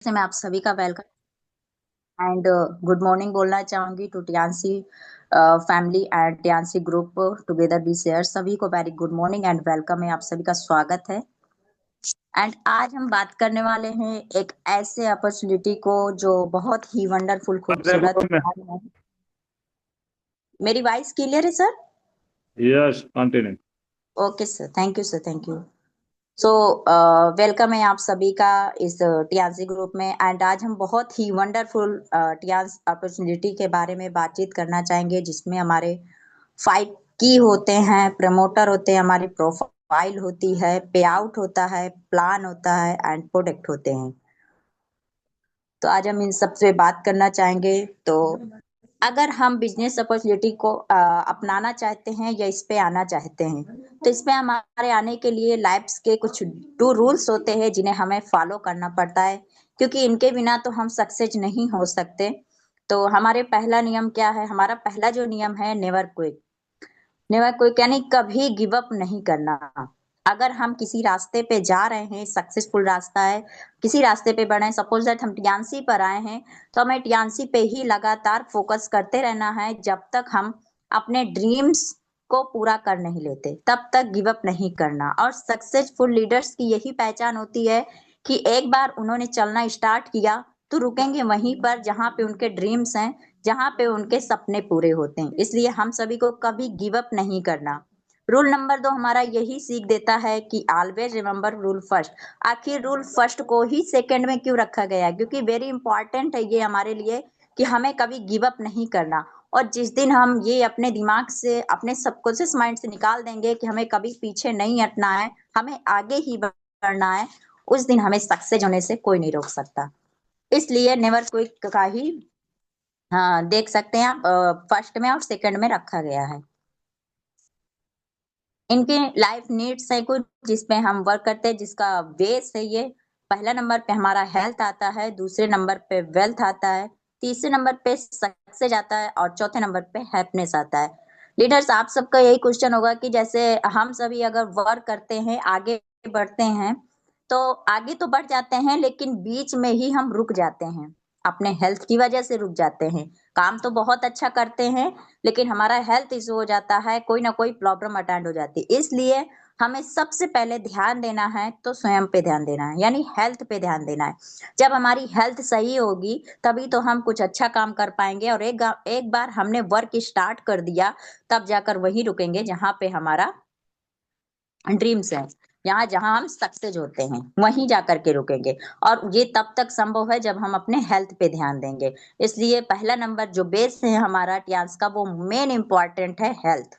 से मैं आप सभी का वेलकम एंड गुड मॉर्निंग बोलना चाहूंगी to Tianshi family and Tianshi group together be share. सभी को very good morning and welcome है, आप सभी का स्वागत है। एंड आज हम बात करने वाले हैं एक ऐसे अपॉर्चुनिटी को जो बहुत ही वंडरफुल खूबसूरत Wonderful. है। मेरी वॉइस क्लियर है sir? Yes, continue. Okay sir, thank you sir, thank you. So welcome है आप सभी का इस टियान्सी ग्रुप में। एंड आज हम बहुत ही वंडरफुल टियान्स अपॉर्चुनिटी के बारे में बातचीत करना चाहेंगे, जिसमें हमारे 5 की होते हैं, प्रमोटर होते हैं, हमारी प्रोफाइल होती है, पे आउट होता है, प्लान होता है एंड प्रोडक्ट होते हैं। तो आज हम इन सब से बात करना चाहेंगे। तो अगर हम बिजनेस अपॉर्चुनिटी को अपनाना चाहते हैं या इस पे आना चाहते हैं, तो इसमें हमारे आने के लिए लाइफ्स के कुछ 2 रूल्स होते हैं जिन्हें हमें फॉलो करना पड़ता है, क्योंकि इनके बिना तो हम सक्सेस नहीं हो सकते। तो हमारे पहला नियम क्या है? हमारा पहला जो नियम है, नेवर क्विट। नेवर क्विट यानी कभी गिव अप नहीं करना। अगर हम किसी रास्ते पे जा रहे हैं, सक्सेसफुल रास्ता है, किसी रास्ते पे बढ़े, सपोज दैट हम टियान्सी पर आए हैं, तो हमें टियान्सी पे ही लगातार फोकस करते रहना है जब तक हम अपने ड्रीम्स को पूरा कर नहीं लेते, तब तक गिव अप नहीं करना। और सक्सेसफुल लीडर्स की यही पहचान होती है कि एक बार उन्होंने चलना स्टार्ट किया तो रुकेंगे वहीं पर जहां पे उनके ड्रीम्स हैं, जहां पे उनके सपने पूरे होते हैं। इसलिए हम सभी को कभी गिव अप नहीं करना। रूल नंबर 2 हमारा यही सीख देता है कि ऑलवेज रिमेंबर रूल फर्स्ट। आखिर रूल फर्स्ट को ही सेकंड में क्यों रखा गया है? क्योंकि वेरी इंपॉर्टेंट है ये हमारे लिए कि हमें कभी गिव अप नहीं करना। और जिस दिन हम ये अपने दिमाग से, अपने सबकॉन्शियस माइंड से निकाल देंगे कि हमें कभी पीछे नहीं हटना है, हमें आगे ही बढ़ना है, उस दिन हमें सक्सेस होने से कोई नहीं रोक सकता। इसलिए नेवर क्विट का ही हाँ, देख सकते हैं आप, फर्स्ट में और सेकंड में रखा गया है। इनके लाइफ नीड्स है कुछ जिसपे हम वर्क करते हैं, जिसका बेस है ये। पहला नंबर पे हमारा हेल्थ आता है, दूसरे नंबर पे वेल्थ आता है, तीसरे नंबर पे सक्सेस आता है और चौथे नंबर पे हैप्पीनेस आता है। लीडर्स, आप सबका यही क्वेश्चन होगा कि जैसे हम सभी अगर वर्क करते हैं, आगे बढ़ते हैं, तो आगे तो बढ़ जाते हैं लेकिन बीच में ही हम रुक जाते हैं, अपने हेल्थ की वजह से रुक जाते हैं। काम तो बहुत अच्छा करते हैं लेकिन हमारा हेल्थ इशू हो जाता है, कोई ना कोई प्रॉब्लम अटेंड हो जाती है। इसलिए हमें सबसे पहले ध्यान देना है तो स्वयं पे ध्यान देना है, यानी हेल्थ पे ध्यान देना है। जब हमारी हेल्थ सही होगी तभी तो हम कुछ अच्छा काम कर पाएंगे। और एक बार हमने वर्क स्टार्ट कर दिया, तब जाकर वही रुकेंगे जहां पे हमारा ड्रीम्स है, यहाँ जहां हम सक्सेस होते हैं वहीं जाकर के रुकेंगे। और ये तब तक संभव है जब हम अपने हेल्थ पे ध्यान देंगे। इसलिए पहला नंबर जो बेस है हमारा टियान्स का, वो मेन इंपॉर्टेंट है हेल्थ।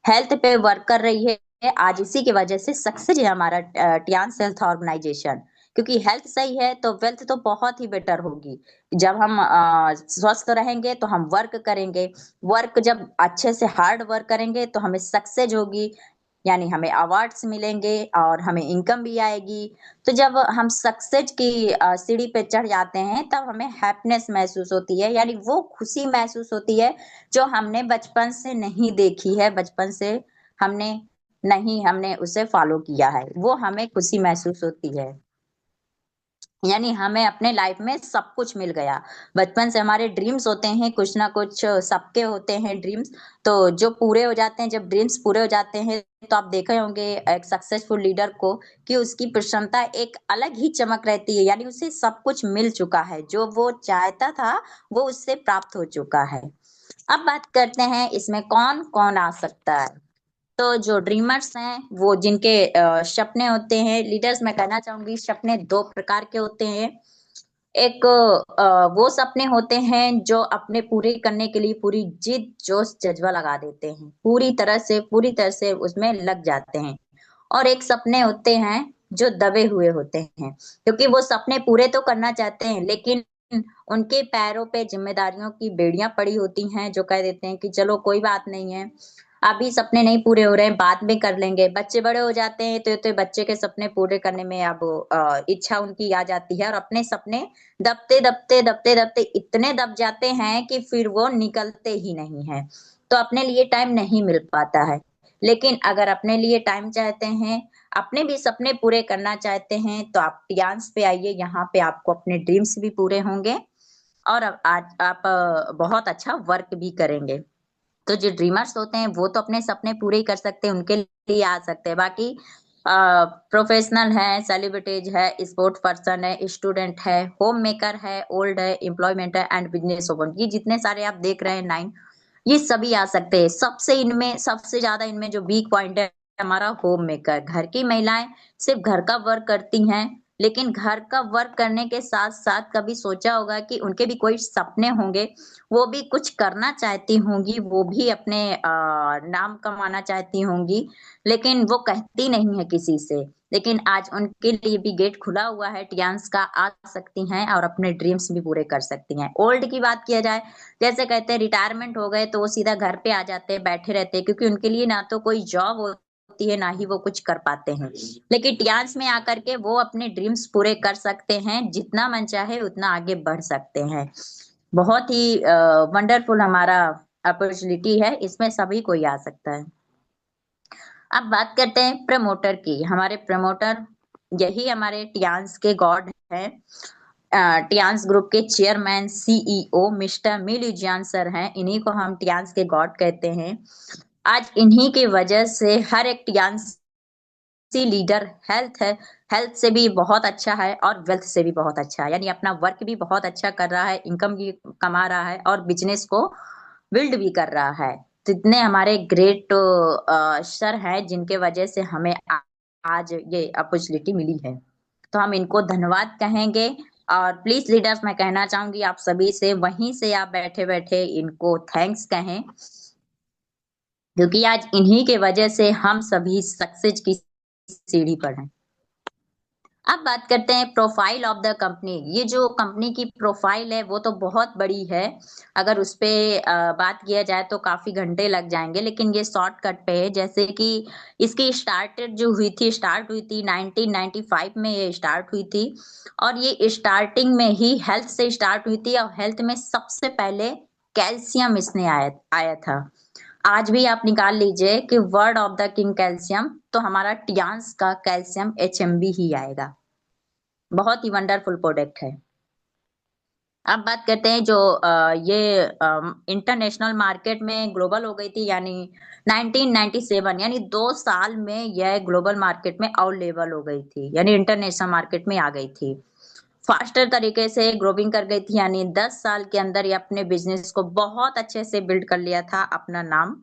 हेल्थ पे वर्क कर रही है आज, इसी की वजह से सक्सेस है हमारा टियान्स हेल्थ ऑर्गेनाइजेशन। क्योंकि हेल्थ सही है तो वेल्थ तो बहुत ही बेटर होगी। जब हम स्वस्थ रहेंगे तो हम वर्क करेंगे, वर्क जब अच्छे से हार्ड वर्क करेंगे तो हमें सक्सेस होगी, यानी हमें अवार्ड्स मिलेंगे और हमें इनकम भी आएगी। तो जब हम सक्सेस की सीढ़ी पे चढ़ जाते हैं तब हमें हैप्पीनेस महसूस होती है, यानी वो खुशी महसूस होती है जो हमने बचपन से नहीं देखी है, बचपन से हमने हमने उसे फॉलो किया है, वो हमें खुशी महसूस होती है। यानी हमें अपने लाइफ में सब कुछ मिल गया। बचपन से हमारे ड्रीम्स होते हैं, कुछ ना कुछ सबके होते हैं ड्रीम्स। तो जो पूरे हो जाते हैं, जब ड्रीम्स पूरे हो जाते हैं, तो आप देखे होंगे एक सक्सेसफुल लीडर को कि उसकी प्रसन्नता एक अलग ही चमक रहती है, यानी उसे सब कुछ मिल चुका है, जो वो चाहता था वो उससे प्राप्त हो चुका है। अब बात करते हैं इसमें कौन कौन आ सकता है। तो जो ड्रीमर्स हैं, वो जिनके सपने होते हैं, लीडर्स मैं कहना चाहूंगी सपने 2 प्रकार के होते हैं। एक वो सपने होते हैं जो अपने पूरे करने के लिए पूरी जिद जोश जज्बा लगा देते हैं, पूरी तरह से उसमें लग जाते हैं। और एक सपने होते हैं जो दबे हुए होते हैं, क्योंकि वो सपने पूरे तो करना चाहते हैं लेकिन उनके पैरों पे जिम्मेदारियों की बेड़ियां पड़ी होती हैं, जो कह देते हैं कि चलो कोई बात नहीं है, अभी सपने नहीं पूरे हो रहे हैं, बाद में कर लेंगे। बच्चे बड़े हो जाते हैं तो बच्चे के सपने पूरे करने में अब इच्छा उनकी आ जाती है, और अपने सपने दबते दबते इतने दब जाते हैं कि फिर वो निकलते ही नहीं है। तो अपने लिए टाइम नहीं मिल पाता है। लेकिन अगर अपने लिए टाइम चाहते हैं, अपने भी सपने पूरे करना चाहते हैं तो आप टियांस पे आइए, यहाँ पे आपको अपने ड्रीम्स भी पूरे होंगे और आज आप बहुत अच्छा वर्क भी करेंगे। तो जो ड्रीमर्स होते हैं वो तो अपने सपने पूरे ही कर सकते हैं, उनके लिए आ सकते हैं। बाकी प्रोफेशनल है, सेलिब्रिटीज है, स्पोर्ट पर्सन है, स्टूडेंट है, होम मेकर है, ओल्ड है, एम्प्लॉयमेंट है एंड बिजनेस वुमन, ये जितने सारे आप देख रहे हैं 9, ये सभी आ सकते हैं। सबसे ज्यादा इनमें जो वीक पॉइंट है हमारा होम मेकर। घर की महिलाएं सिर्फ घर का वर्क करती हैं, लेकिन घर का वर्क करने के साथ साथ कभी सोचा होगा कि उनके भी कोई सपने होंगे, वो भी कुछ करना चाहती होंगी, वो भी अपने नाम कमाना चाहती होंगी, लेकिन वो कहती नहीं है किसी से। लेकिन आज उनके लिए भी गेट खुला हुआ है, टियांस का, आ सकती हैं और अपने ड्रीम्स भी पूरे कर सकती हैं। ओल्ड की बात किया जाए, जैसे कहते हैं रिटायरमेंट हो गए तो वो सीधा घर पे आ जाते हैं, बैठे रहते हैं, क्योंकि उनके लिए ना तो कोई जॉब होती है, ना ही वो कुछ कर पाते हैं। लेकिन टियांस में आकर के वो अपने ड्रीम्स पूरे कर सकते हैं, जितना मन चाहे उतना आगे बढ़ सकते हैं। बहुत ही वंडरफुल हमारा अपॉर्चुनिटी है, इसमें सभी कोई आ सकता है। अब बात करते हैं प्रमोटर की। हमारे प्रमोटर यही हमारे टियांस के गॉड हैं। टियांस ग्रुप के चेयरमैन सीईओ मिस्टर मिलिजियान सर हैं, इन्हीं को हम टियांस के गॉड कहते हैं। आज इन्हीं की वजह से हर एक टियांस लीडर हेल्थ से भी बहुत अच्छा है और वेल्थ से भी बहुत अच्छा है, यानी अपना वर्क भी बहुत अच्छा कर रहा है, इनकम भी कमा रहा है और बिजनेस को बिल्ड भी कर रहा है। तो इतने हमारे ग्रेट सर हैं जिनके वजह से हमें आज ये अपॉर्चुनिटी मिली है, तो हम इनको धन्यवाद कहेंगे। और प्लीज लीडर्स, मैं कहना चाहूंगी आप सभी से, वहीं से आप बैठे बैठे इनको थैंक्स कहें, क्योंकि आज इन्हीं के वजह से हम सभी सक्सेस की सीढ़ी पर हैं। अब बात करते हैं प्रोफाइल ऑफ द कंपनी। ये जो कंपनी की प्रोफाइल है वो तो बहुत बड़ी है, अगर उस पे बात किया जाए तो काफी घंटे लग जाएंगे, लेकिन ये शॉर्टकट पे है। जैसे कि इसकी स्टार्ट हुई थी 1995 में, ये स्टार्ट हुई थी और ये स्टार्टिंग में ही हेल्थ से स्टार्ट हुई थी और हेल्थ में सबसे पहले कैल्शियम इसने आया था। आज भी आप निकाल लीजिए कि word of the king calcium, तो हमारा टियांस का कैल्शियम एचएमबी ही आएगा। बहुत ही वंडरफुल प्रोडक्ट है। अब बात करते हैं जो ये इंटरनेशनल मार्केट में ग्लोबल हो गई थी, यानी 1997, यानी 2 साल में यह ग्लोबल मार्केट में आउट लेवल हो गई थी, यानी इंटरनेशनल मार्केट में आ गई थी। फास्टर तरीके से ग्रोविंग कर गई थी, यानी 10 साल के अंदर ये अपने बिजनेस को बहुत अच्छे से बिल्ड कर लिया था, अपना नाम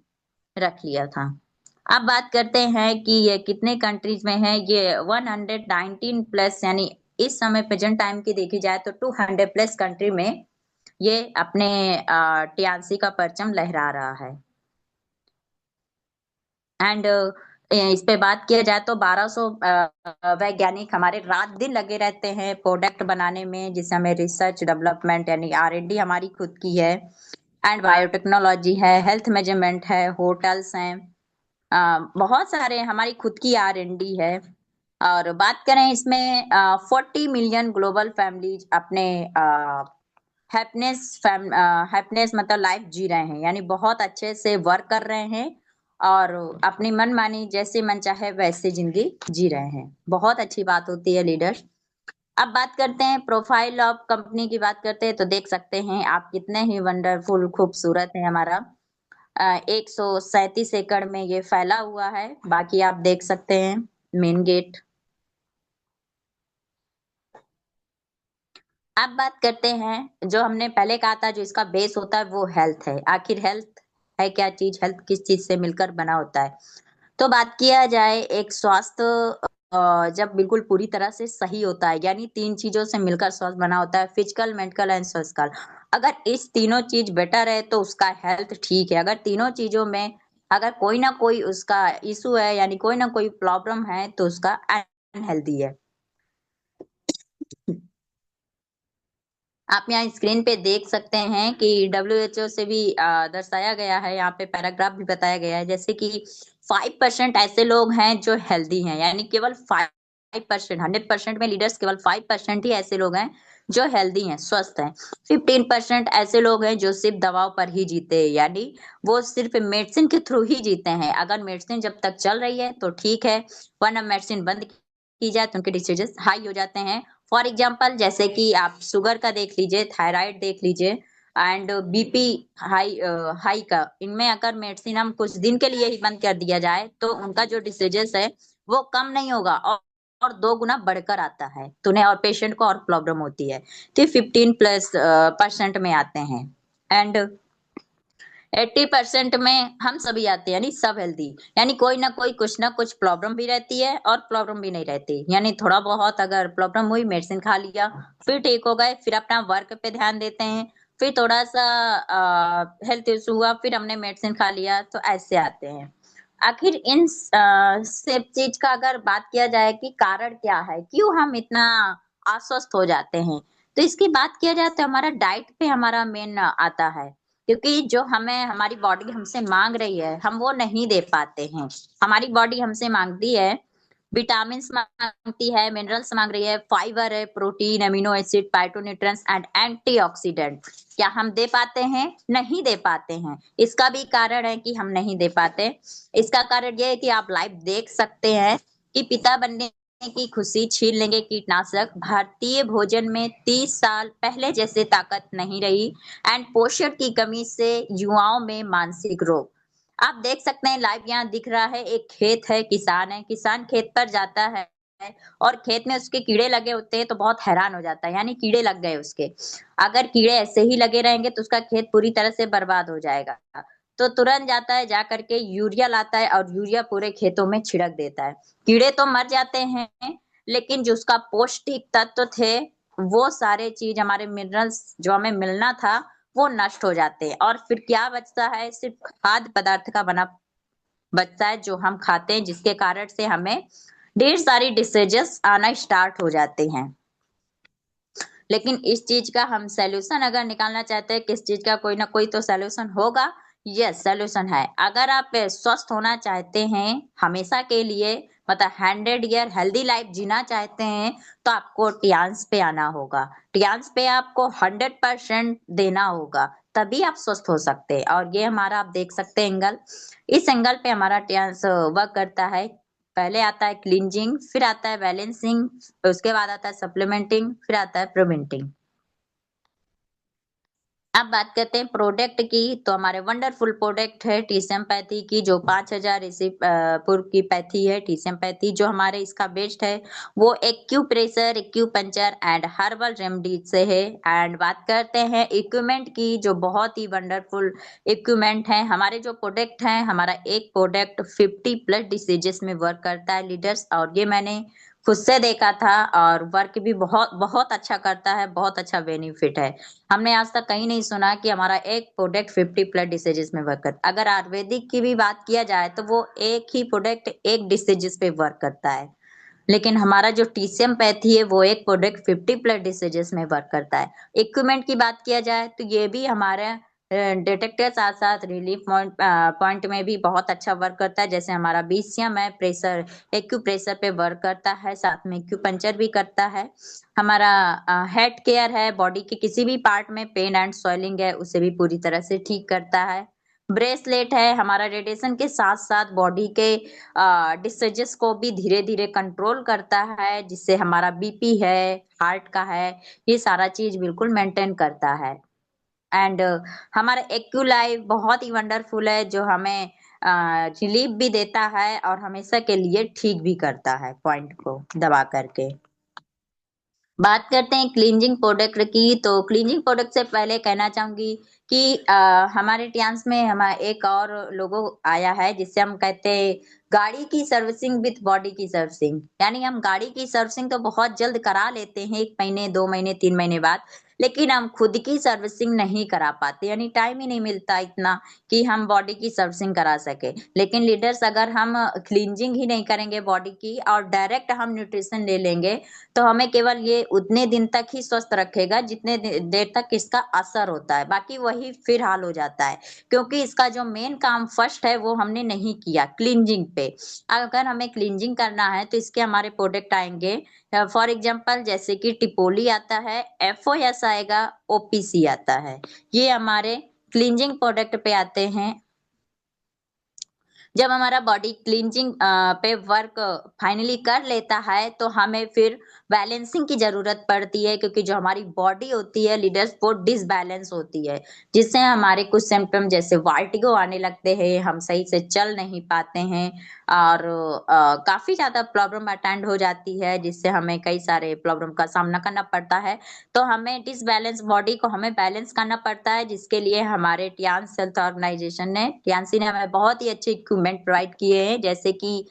रख लिया था। अब बात करते हैं कि ये कितने कंट्रीज में है। ये 119 प्लस, यानी इस समय प्रेजेंट टाइम की देखी जाए तो 200 प्लस कंट्री में ये अपने टियांसी का परचम लहरा रहा है। एंड इस पे बात किया जाए तो 1200 वैज्ञानिक हमारे रात दिन लगे रहते हैं प्रोडक्ट बनाने में, जिसे हमें रिसर्च डेवलपमेंट यानी R&D हमारी खुद की है, एंड बायोटेक्नोलॉजी है, हेल्थ मेजरमेंट है, होटल्स हैं, बहुत सारे हमारी खुद की R&D है। और बात करें इसमें 40 मिलियन ग्लोबल फैमिलीज अपने हैप्पीनेस मतलब लाइफ जी रहे हैं, यानी बहुत अच्छे से वर्क कर रहे हैं और अपनी मनमानी जैसे मन चाहे वैसे जिंदगी जी रहे हैं। बहुत अच्छी बात होती है लीडर्स। अब बात करते हैं प्रोफाइल ऑफ कंपनी की, बात करते हैं तो देख सकते हैं आप कितने ही वंडरफुल खूबसूरत है हमारा। 137 एकड़ में ये फैला हुआ है, बाकी आप देख सकते हैं मेन गेट। अब बात करते हैं जो हमने पहले कहा था, जो इसका बेस होता है वो हेल्थ है। आखिर हेल्थ है क्या चीज, हेल्थ किस चीज से मिलकर बना होता है। तो बात किया जाए एक स्वास्थ्य जब बिल्कुल पूरी तरह से सही होता है, यानी 3 चीजों से मिलकर स्वास्थ्य बना होता है, फिजिकल, मेंटल एंड सोशल। अगर इस तीनों चीज बेटर है तो उसका हेल्थ ठीक है। अगर तीनों चीजों में अगर कोई ना कोई उसका इशू है, यानी कोई ना कोई प्रॉब्लम है, तो उसका अनहेल्दी है। आप यहाँ स्क्रीन पे देख सकते हैं कि WHO से भी दर्शाया गया है, यहाँ पे पैराग्राफ भी बताया गया है, जैसे कि 5% ऐसे लोग हैं जो हेल्दी हैं, यानी केवल 5%, 100% में लीडर्स केवल 5% ही ऐसे लोग हैं जो हेल्दी हैं, स्वस्थ हैं। 15% ऐसे लोग हैं जो सिर्फ दवाओं पर ही जीते हैं, यानी वो सिर्फ मेडिसिन के थ्रू ही जीते हैं। अगर मेडिसिन जब तक चल रही है तो ठीक है, वरना मेडिसिन बंद की जाए तो उनके डिसीजेस हाई हो जाते हैं। फॉर एग्जाम्पल जैसे कि आप शुगर का देख लीजिए, थायराइड देख लीजिए एंड बीपी हाई का, इनमें अगर मेडिसिन हम कुछ दिन के लिए ही बंद कर दिया जाए तो उनका जो डिसीजेस है वो कम नहीं होगा और 2 गुना बढ़कर आता है, तो उन्हें और पेशेंट को और प्रॉब्लम होती है। तो 15% में आते हैं एंड 80% में हम सभी आते हैं, यानी सब हेल्दी, यानी कोई ना कोई कुछ ना कुछ प्रॉब्लम भी रहती है और प्रॉब्लम भी नहीं रहती, यानी थोड़ा बहुत अगर प्रॉब्लम हुई मेडिसिन खा लिया, फिर ठीक हो गए, फिर अपना वर्क पे ध्यान देते हैं, फिर थोड़ा सा हेल्थ इशू हुआ, फिर हमने मेडिसिन खा लिया, तो ऐसे आते हैं। आखिर इन सब चीज का अगर बात किया जाए कि कारण क्या है, क्यों हम इतना अस्वस्थ हो जाते हैं, तो इसकी बात किया जाए तो हमारा डाइट पे हमारा मेन आता है, क्योंकि जो हमें हमारी बॉडी हमसे मांग रही है हम वो नहीं दे पाते हैं। हमारी बॉडी हमसे मांगती है, विटामिन मांगती है, मिनरल्स मांग रही है, फाइबर है, protein, amino acid, phytonutrients and antioxidant. क्या हम दे पाते हैं? नहीं दे पाते हैं। इसका भी कारण है कि हम नहीं दे पाते। इसका कारण ये है कि आप लाइव देख सकते हैं कि पिता बनने की खुशी छीन लेंगे कीटनाशक। भारतीय भोजन में 30 साल पहले जैसे ताकत नहीं रही एंड पोषण की कमी से युवाओं में मानसिक रोग। आप देख सकते हैं लाइव यहाँ दिख रहा है, एक खेत है, किसान है, किसान खेत पर जाता है और खेत में उसके कीड़े लगे होते हैं तो बहुत हैरान हो जाता है, यानी कीड़े लग गए उसके। अगर कीड़े ऐसे ही लगे रहेंगे तो उसका खेत पूरी तरह से बर्बाद हो जाएगा। तो तुरंत जाता है, जा करके यूरिया लाता है और यूरिया पूरे खेतों में छिड़क देता है। कीड़े तो मर जाते हैं, लेकिन जो उसका पौष्टिक तत्व थे, वो सारे चीज हमारे मिनरल्स जो हमें मिलना था वो नष्ट हो जाते हैं और फिर क्या बचता है? सिर्फ खाद्य पदार्थ का बना बचता है जो हम खाते हैं, जिसके कारण से हमें ढेर सारी डिसीजेस आना स्टार्ट हो जाते हैं। लेकिन इस चीज का हम सॉल्यूशन अगर निकालना चाहते हैं, किस चीज का कोई ना कोई तो सॉल्यूशन होगा। यस, सॉल्यूशन है। अगर आप स्वस्थ होना चाहते हैं हमेशा के लिए, मतलब 100 ईयर हेल्दी लाइफ जीना चाहते हैं, तो आपको टियांस पे आना होगा। टियांस पे आपको 100% देना होगा, तभी आप स्वस्थ हो सकते हैं। और ये हमारा आप देख सकते हैं एंगल, इस एंगल पे हमारा टियांस वर्क करता है। पहले आता है क्लींजिंग, फिर आता है बैलेंसिंग, उसके बाद आता है सप्लीमेंटिंग, फिर आता है प्रिवेंटिंग। अब बात करते हैं प्रोडक्ट की, तो हमारे वंडरफुल प्रोडक्ट है टीसीएम पैथी की, जो 5000 पूर्व की पैथी है टीसीएम पैथी। जो हमारे इसका बेस्ट है वो acupressure, acupuncture and herbal remedy से है। एंड बात करते हैं इक्विपमेंट की, जो बहुत ही वंडरफुल इक्विपमेंट है। हमारे जो प्रोडक्ट है, हमारा एक प्रोडक्ट 50+ डिसीजेस में वर्क करता है लीडर्स, और ये मैंने खुद से देखा था और वर्क भी बहुत बहुत अच्छा करता है, बहुत अच्छा बेनिफिट है। हमने आज तक कहीं नहीं सुना कि हमारा एक प्रोडक्ट 50+ डिसीजेस में वर्क करता है। अगर आयुर्वेदिक की भी बात किया जाए तो वो एक ही प्रोडक्ट एक डिसीजेस पे वर्क करता है, लेकिन हमारा जो टीसीएम पैथी है वो एक प्रोडक्ट 50+ डिसीजेस में वर्क करता है। इक्विपमेंट की बात किया जाए तो ये भी हमारे डिटेक्टर साथ साथ रिलीफ पॉइंट में भी बहुत अच्छा वर्क करता है। जैसे हमारा बीसीएम है, प्रेशर एक्यूप्रेशर पे वर्क करता है, साथ में एक्यूपंचर भी करता है। हमारा हेड केयर है, बॉडी के किसी भी पार्ट में पेन एंड स्वेलिंग है उसे भी पूरी तरह से ठीक करता है। ब्रेसलेट है, हमारा रेडिएशन के साथ साथ बॉडी के डिसीजेस को भी धीरे धीरे कंट्रोल करता है, जिससे हमारा बीपी है, हार्ट का है, ये सारा चीज बिल्कुल मेंटेन करता है। एंड हमारा एक्यूलाइव बहुत ही वंडरफुल है, जो हमें रिलीफ भी देता है और हमेशा के लिए ठीक भी करता है पॉइंट को दबा करके। बात करते हैं क्लींजिंग प्रोडक्ट की, तो क्लींजिंग प्रोडक्ट से पहले कहना चाहूंगी कि हमारे टियांस में हमारा एक और लोगो आया है जिससे हम कहते हैं गाड़ी की सर्विसिंग विथ बॉडी की सर्विसिंग। यानी हम गाड़ी की सर्विसिंग तो बहुत जल्द करा लेते हैं, 1 महीने 2 महीने 3 महीने बाद, लेकिन हम खुद की सर्विसिंग नहीं करा पाते, यानी टाइम ही नहीं मिलता इतना कि हम बॉडी की सर्विसिंग करा सके। लेकिन लीडर्स, अगर हम क्लींजिंग ही नहीं करेंगे बॉडी की और डायरेक्ट हम न्यूट्रिशन ले लेंगे, तो हमें केवल ये उतने दिन तक ही स्वस्थ रखेगा जितने देर तक इसका असर होता है, बाकी वही फिर हाल हो जाता है, क्योंकि इसका जो मेन काम फर्स्ट है वो हमने नहीं किया क्लींजिंग पे। अगर हमें क्लींजिंग करना है तो इसके हमारे प्रोडक्ट आएंगे फॉर एग्जांपल जैसे कि टिपोली आता है, एफओएस आएगा, ओपीसी आता है। ये हमारे क्लींजिंग प्रोडक्ट पे आते हैं। जब हमारा बॉडी क्लींजिंग पे वर्क फाइनली कर लेता है तो हमें फिर बैलेंसिंग की जरूरत पड़ती है, क्योंकि जो हमारी बॉडी होती है लीडर्स वो डिसबैलेंस होती है, जिससे हमारे कुछ सिम्टम जैसे वर्टिगो आने लगते हैं, हम सही से चल नहीं पाते हैं और काफी ज्यादा प्रॉब्लम अटेंड हो जाती है, जिससे हमें कई सारे प्रॉब्लम का सामना करना पड़ता है। तो हमें डिसबैलेंस बॉडी को हमें बैलेंस करना पड़ता है, जिसके लिए हमारे टियान्स हेल्थ ऑर्गेनाइजेशन ने टियान्सी ने हमें बहुत ही अच्छे इक्विपमेंट प्रोवाइड किए हैं, जैसे कि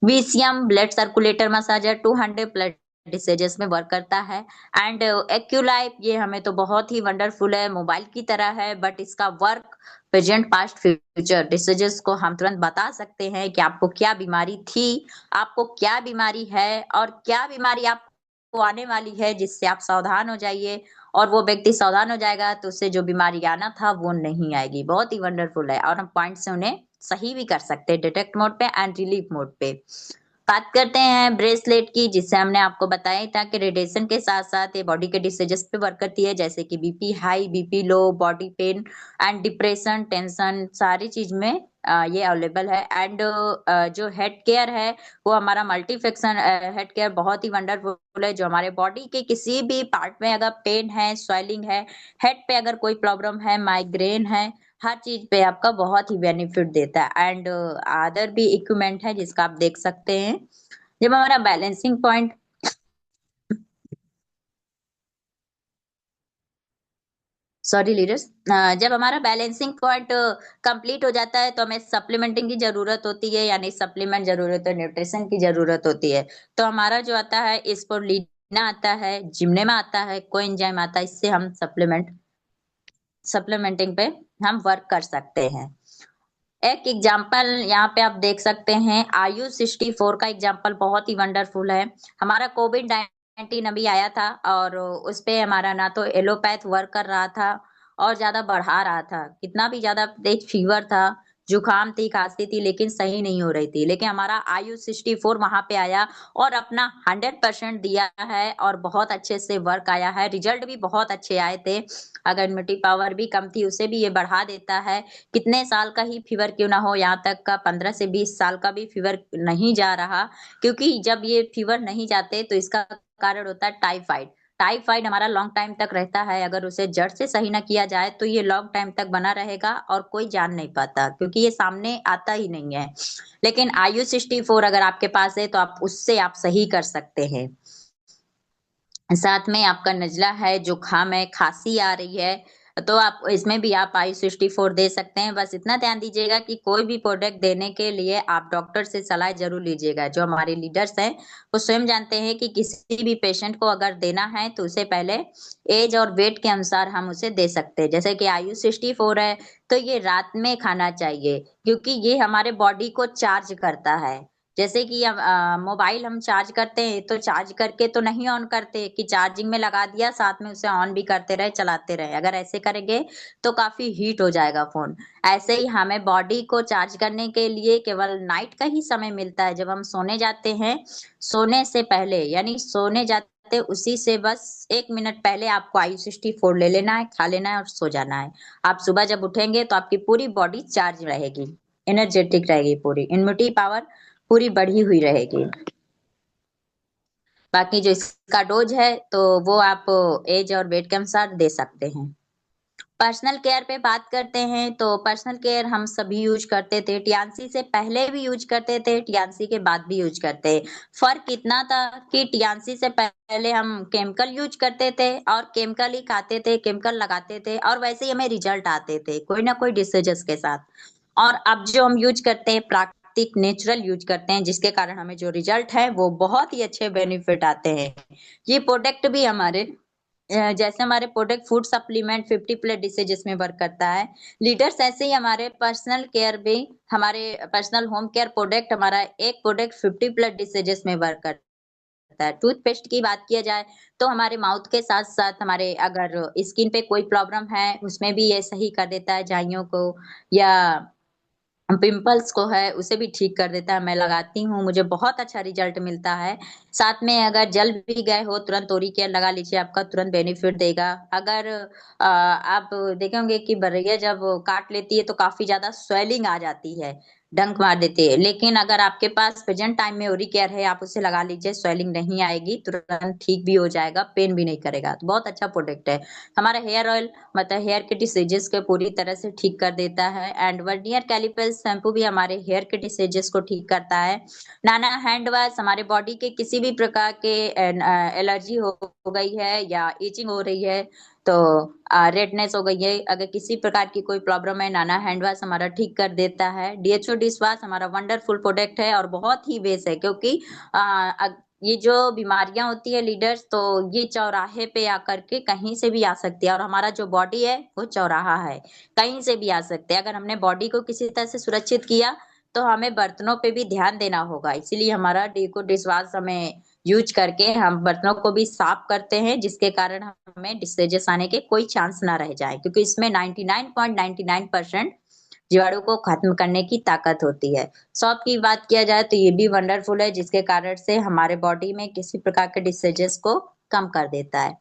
BCM blood circulator massager 200 blood diseases में वर्क करता है। एंड एक्यूलाइफ ये हमें तो बहुत ही वंडरफुल है, मोबाइल की तरह है, बट इसका work present past future diseases को हम तुरंत बता सकते हैं कि आपको क्या बीमारी थी, आपको क्या बीमारी है और क्या बीमारी आपको आने वाली है, जिससे आप सावधान हो जाइए। और वो व्यक्ति सावधान हो जाएगा तो उससे जो बीमारी आना था वो नहीं आएगी। बहुत ही वंडरफुल है और हम पॉइंट से उन्हें सही भी कर सकते हैं डिटेक्ट मोड पे एंड रिलीफ मोड पे। बात करते हैं ब्रेसलेट की, जिससे हमने आपको बताया ही था कि रेडिएशन के साथ साथ ये बॉडी के डिसीजेस पे वर्क करती है, जैसे कि BP high, BP low, body pain and depression, tension, सारी चीज में ये अवेलेबल है। एंड जो हेड केयर है वो हमारा मल्टीफेक्शन हेड केयर बहुत ही वंडरफुल है, जो हमारे बॉडी के किसी भी पार्ट में अगर पेन है, स्वेलिंग है, हेड पे अगर कोई प्रॉब्लम है, माइग्रेन है, हर चीज पे आपका बहुत ही बेनिफिट देता है। एंड अदर भी इक्विपमेंट है जिसका आप देख सकते हैं। जब हमारा बैलेंसिंग पॉइंट सॉरी लीडर्स, जब हमारा बैलेंसिंग पॉइंट कंप्लीट हो जाता है तो हमें सप्लीमेंटिंग की जरूरत होती है, यानी सप्लीमेंट जरूरत है, न्यूट्रिशन की जरूरत होती है। तो हमारा जो आता है स्पोरुलिना आता है, जिम्नेमा आता है, कोएंजाइम आता है, इससे हम सप्लीमेंटिंग पे हम वर्क कर सकते हैं। एक एग्जाम्पल यहाँ पे आप देख सकते हैं, आयु 64 का एग्जाम्पल बहुत ही वंडरफुल है। हमारा कोविड-19 अभी आया था और उस पे हमारा ना तो एलोपैथ वर्क कर रहा था और ज्यादा बढ़ा रहा था, कितना भी ज्यादा तेज फीवर था, जुकाम थी, खांसी थी, लेकिन सही नहीं हो रही थी। लेकिन हमारा आयु 64 वहां पे आया और अपना 100% दिया है और बहुत अच्छे से वर्क आया है, रिजल्ट भी बहुत अच्छे आए थे। अगर इम्यूनिटी पावर भी कम थी उसे भी ये बढ़ा देता है। कितने साल का ही फीवर क्यों ना हो, यहाँ तक का 15 से 20 साल का भी फीवर नहीं जा रहा, क्योंकि जब ये फीवर नहीं जाते तो इसका कारण होता है टाइफाइड। टाइफाइड हमारा लॉन्ग टाइम तक रहता है, अगर उसे जड़ से सही ना किया जाए तो ये लॉन्ग टाइम तक बना रहेगा और कोई जान नहीं पाता, क्योंकि ये सामने आता ही नहीं है। लेकिन आयु 64 अगर आपके पास है तो आप उससे आप सही कर सकते हैं। साथ में आपका नजला है, जुकाम है, खांसी आ रही है, तो आप इसमें भी आप आई 64 दे सकते हैं। बस इतना ध्यान दीजिएगा कि कोई भी प्रोडक्ट देने के लिए आप डॉक्टर से सलाह जरूर लीजिएगा। जो हमारे लीडर्स हैं वो स्वयं जानते हैं कि किसी भी पेशेंट को अगर देना है तो उसे पहले एज और वेट के अनुसार हम उसे दे सकते हैं। जैसे कि आयु 64 है तो ये रात में खाना चाहिए, क्योंकि ये हमारे बॉडी को चार्ज करता है। जैसे कि अब मोबाइल हम चार्ज करते हैं तो चार्ज करके तो नहीं ऑन करते कि चार्जिंग में लगा दिया, साथ में उसे ऑन भी करते रहे, चलाते रहे। अगर ऐसे करेंगे तो काफी हीट हो जाएगा फोन। ऐसे ही हमें बॉडी को चार्ज करने के लिए केवल नाइट का ही समय मिलता है, जब हम सोने जाते हैं। सोने से पहले यानी सोने जाते उसी से बस 1 मिनट पहले आपको आई 64 ले लेना है, खा लेना है और सो जाना है। आप सुबह जब उठेंगे तो आपकी पूरी बॉडी चार्ज रहेगी, एनर्जेटिक रहेगी, पूरी इम्यूनिटी पावर पूरी बढ़ी हुई रहेगी। बाकी जो इसका डोज है तो वो आप एज और वेट के अनुसार दे सकते हैं। पर्सनल केयर पे बात करते हैं तो पर्सनल केयर हम सभी यूज करते थे, टियान्सी से पहले भी यूज करते थे, टियान्सी के बाद भी यूज करते हैं। फर्क इतना था कि टियान्सी से पहले हम केमिकल यूज करते थे और केमिकल ही खाते थे, केमिकल लगाते थे और वैसे ही हमें रिजल्ट आते थे कोई ना कोई डिसीजेस के साथ। और अब जो हम यूज करते हैं प्राकृतिक नेचुरल यूज करते हैं, जिसके कारण हमें जो रिजल्ट है वो बहुत ही अच्छे बेनिफिट आते हैं। ये प्रोडक्ट भी हमारे जैसे हमारे product food supplement 50 plus diseases में वर्क करता है, लीडर्स ऐसे ही हमारे पर्सनल केयर भी, हमारे पर्सनल होम केयर प्रोडक्ट, हमारा एक प्रोडक्ट 50 प्लस डिसीजेस में वर्क करता है। टूथपेस्ट की बात किया जाए तो हमारे माउथ के साथ साथ हमारे अगर स्किन पे कोई प्रॉब्लम है उसमें भी ये सही कर देता है, झाइयों को या पिंपल्स को है उसे भी ठीक कर देता है। मैं लगाती हूँ, मुझे बहुत अच्छा रिजल्ट मिलता है। साथ में अगर जल भी गए हो तुरंत ओरी केयर लगा लीजिए, आपका तुरंत बेनिफिट देगा। अगर आप देखे होंगे कि बरैया जब काट लेती है तो काफी ज्यादा स्वेलिंग आ जाती है, डंक मार देती है, लेकिन अगर आपके पास प्रेजेंट टाइम में ओरी केयर है आप उसे लगा लीजिए, स्वेलिंग नहीं आएगी, तुरंत ठीक भी हो जाएगा, पेन भी नहीं करेगा। तो बहुत अच्छा प्रोडक्ट है। हमारा हेयर ऑयल मतलब हेयर के डिसीजेस को पूरी तरह से ठीक कर देता है। एंड वर्नियर कैलिपर्स शैम्पू भी हमारे हेयर के डिसीजेस को ठीक करता है। नाना हैंड वॉश हमारे बॉडी के किसी भी प्रकार के एलर्जी हो गई है या इचिंग हो रही है, तो रेडनेस हो गई है, अगर किसी प्रकार की कोई प्रॉब्लम है, नाना हैंड वॉश हमारा ठीक कर देता है। डीएचओ डिश वॉश हमारा वंडरफुल प्रोडक्ट है और बहुत ही बेस्ट है, क्योंकि ये जो बीमारियां होती है लीडर्स, तो ये चौराहे पे आकर के कहीं से भी आ सकती है, और हमारा जो बॉडी है वो चौराहा है, कहीं से भी आ सकते हैं। अगर हमने बॉडी को किसी तरह से सुरक्षित किया तो हमें बर्तनों पे भी ध्यान देना होगा, इसीलिए हमारा डीको डिशवाश हमें यूज करके हम बर्तनों को भी साफ करते हैं, जिसके कारण हमें डिसीजेस आने के कोई चांस ना रह जाए, क्योंकि इसमें 99.99% जीवाणु को खत्म करने की ताकत होती है। सौंफ की बात किया जाए तो ये भी वंडरफुल है, जिसके कारण से हमारे बॉडी में किसी प्रकार के डिसीजेस को कम कर देता है।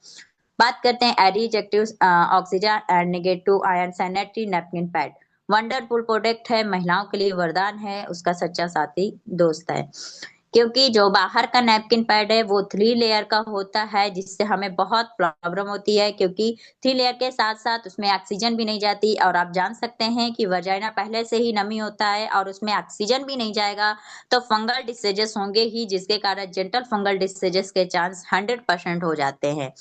बात करते हैं adage active oxygen and negative ion sanitary napkin pad. Wonderful product है, महिलाओं के लिए वरदान है, उसका सच्चा साथी दोस्त है। क्योंकि जो बाहर का नैपकिन पैड है वो 3 लेयर का होता है, जिससे हमें बहुत प्रॉब्लम होती है, क्योंकि 3 लेयर के साथ साथ उसमें ऑक्सीजन भी नहीं जाती, और आप जान सकते हैं कि वजाइना पहले से ही नमी होता है और उसमें ऑक्सीजन भी नहीं जाएगा तो फंगल डिसीजेस होंगे ही, जिसके कारण जेंटल फंगल डिसीजेस के चांस 100% हो जाते हैं।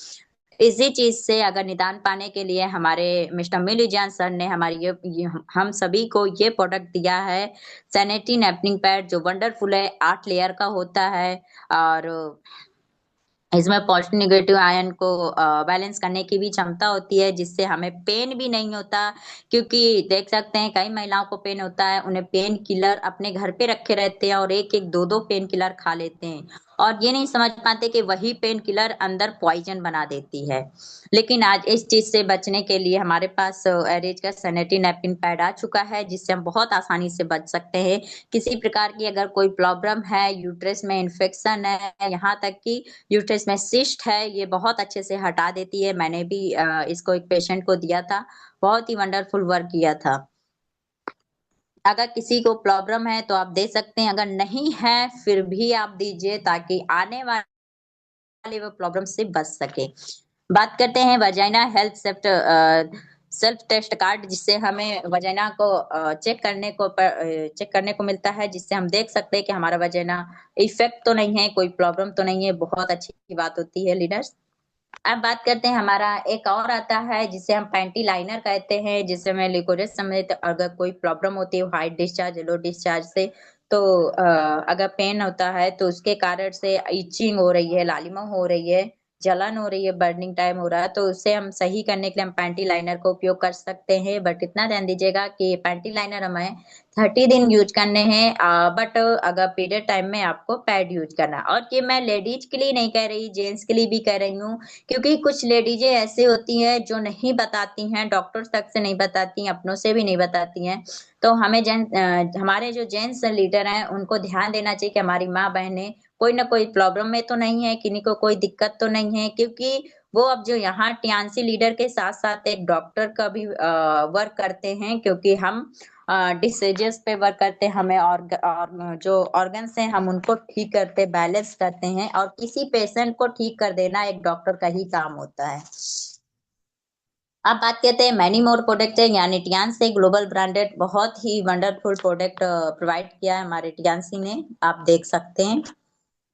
इसी चीज से अगर निदान पाने के लिए हमारे मिस्टर मिलीजान सर ने हमारी ये हम सभी को ये प्रोडक्ट दिया है, सैनिटरी नैपकिन पैड, जो वंडरफुल है, 8 लेयर का होता है, और इसमें पॉजिटिव नेगेटिव आयन को बैलेंस करने की भी क्षमता होती है, जिससे हमें पेन भी नहीं होता। क्योंकि देख सकते हैं कई महिलाओं को पेन होता है, उन्हें पेन किलर अपने घर पे रखे रहते हैं और एक एक दो दो पेन किलर खा लेते हैं, और ये नहीं समझ पाते कि वही पेन किलर अंदर पॉइजन बना देती है। लेकिन आज इस चीज से बचने के लिए हमारे पास एरेज का सैनिटरी नैपकिन पैड आ चुका है, जिससे हम बहुत आसानी से बच सकते हैं। किसी प्रकार की अगर कोई प्रॉब्लम है, यूट्रस में इन्फेक्शन है, यहाँ तक कि यूट्रस में सिस्ट है, ये बहुत अच्छे से हटा देती है। मैंने भी इसको एक पेशेंट को दिया था, बहुत ही वंडरफुल वर्क किया था। अगर किसी को प्रॉब्लम है तो आप दे सकते हैं, अगर नहीं है फिर भी आप दीजिए, ताकि आने वाले वो प्रॉब्लम से बच सके। बात करते हैं vagina health self test card, जिससे हमें वजाइना को चेक करने को मिलता है, जिससे हम देख सकते हैं कि हमारा वजाइना इफेक्ट तो नहीं है, कोई प्रॉब्लम तो नहीं है। बहुत अच्छी बात होती है लीडर्स। अब बात करते हैं, हमारा एक और आता है जिसे हम पैंटी लाइनर कहते हैं, जिससे हमें लिकोरेज समेत अगर कोई प्रॉब्लम होती है हाई डिस्चार्ज लो डिस्चार्ज से, तो अगर पेन होता है तो उसके कारण से इचिंग हो रही है, लालिमा हो रही है, जलन हो रही है, बर्निंग टाइम हो रहा है, तो उसे हम सही करने के लिए हम पैंटी लाइनर का उपयोग कर सकते हैं। बट इतना ध्यान दीजिएगा कि पैंटी लाइनर हमें 30 दिन यूज करने हैं, बट अगर पीरियड टाइम में आपको पैड यूज करना है। और ये मैं लेडीज के लिए नहीं कह रही, जेंट्स के लिए भी कह रही हूँ, क्योंकि कुछ लेडीजें ऐसी होती हैं जो नहीं बताती हैं, डॉक्टर तक से नहीं बताती हैं, अपनों से भी नहीं बताती हैं। तो हमें हमारे जो जेंट्स लीडर हैं उनको ध्यान देना चाहिए कि हमारी माँ बहनें कोई ना कोई प्रॉब्लम में तो नहीं है, किन्हीं को कोई दिक्कत तो नहीं है, क्योंकि वो अब जो यहाँ टीएनसी लीडर के साथ साथ एक डॉक्टर का भी वर्क करते हैं, क्योंकि हम डिसीजेस पे वर्क करते हैं, हमें और जो ऑर्गन्स हैं हम उनको ठीक करते, बैलेंस करते हैं, और किसी पेशेंट को ठीक कर देना एक डॉक्टर का ही काम होता है। अब बात करते हैं मैनी मोर प्रोडक्ट है, यानी टियान से ग्लोबल ब्रांडेड बहुत ही वंडरफुल प्रोडक्ट प्रोवाइड किया है हमारे टियानसी ने, आप देख सकते हैं।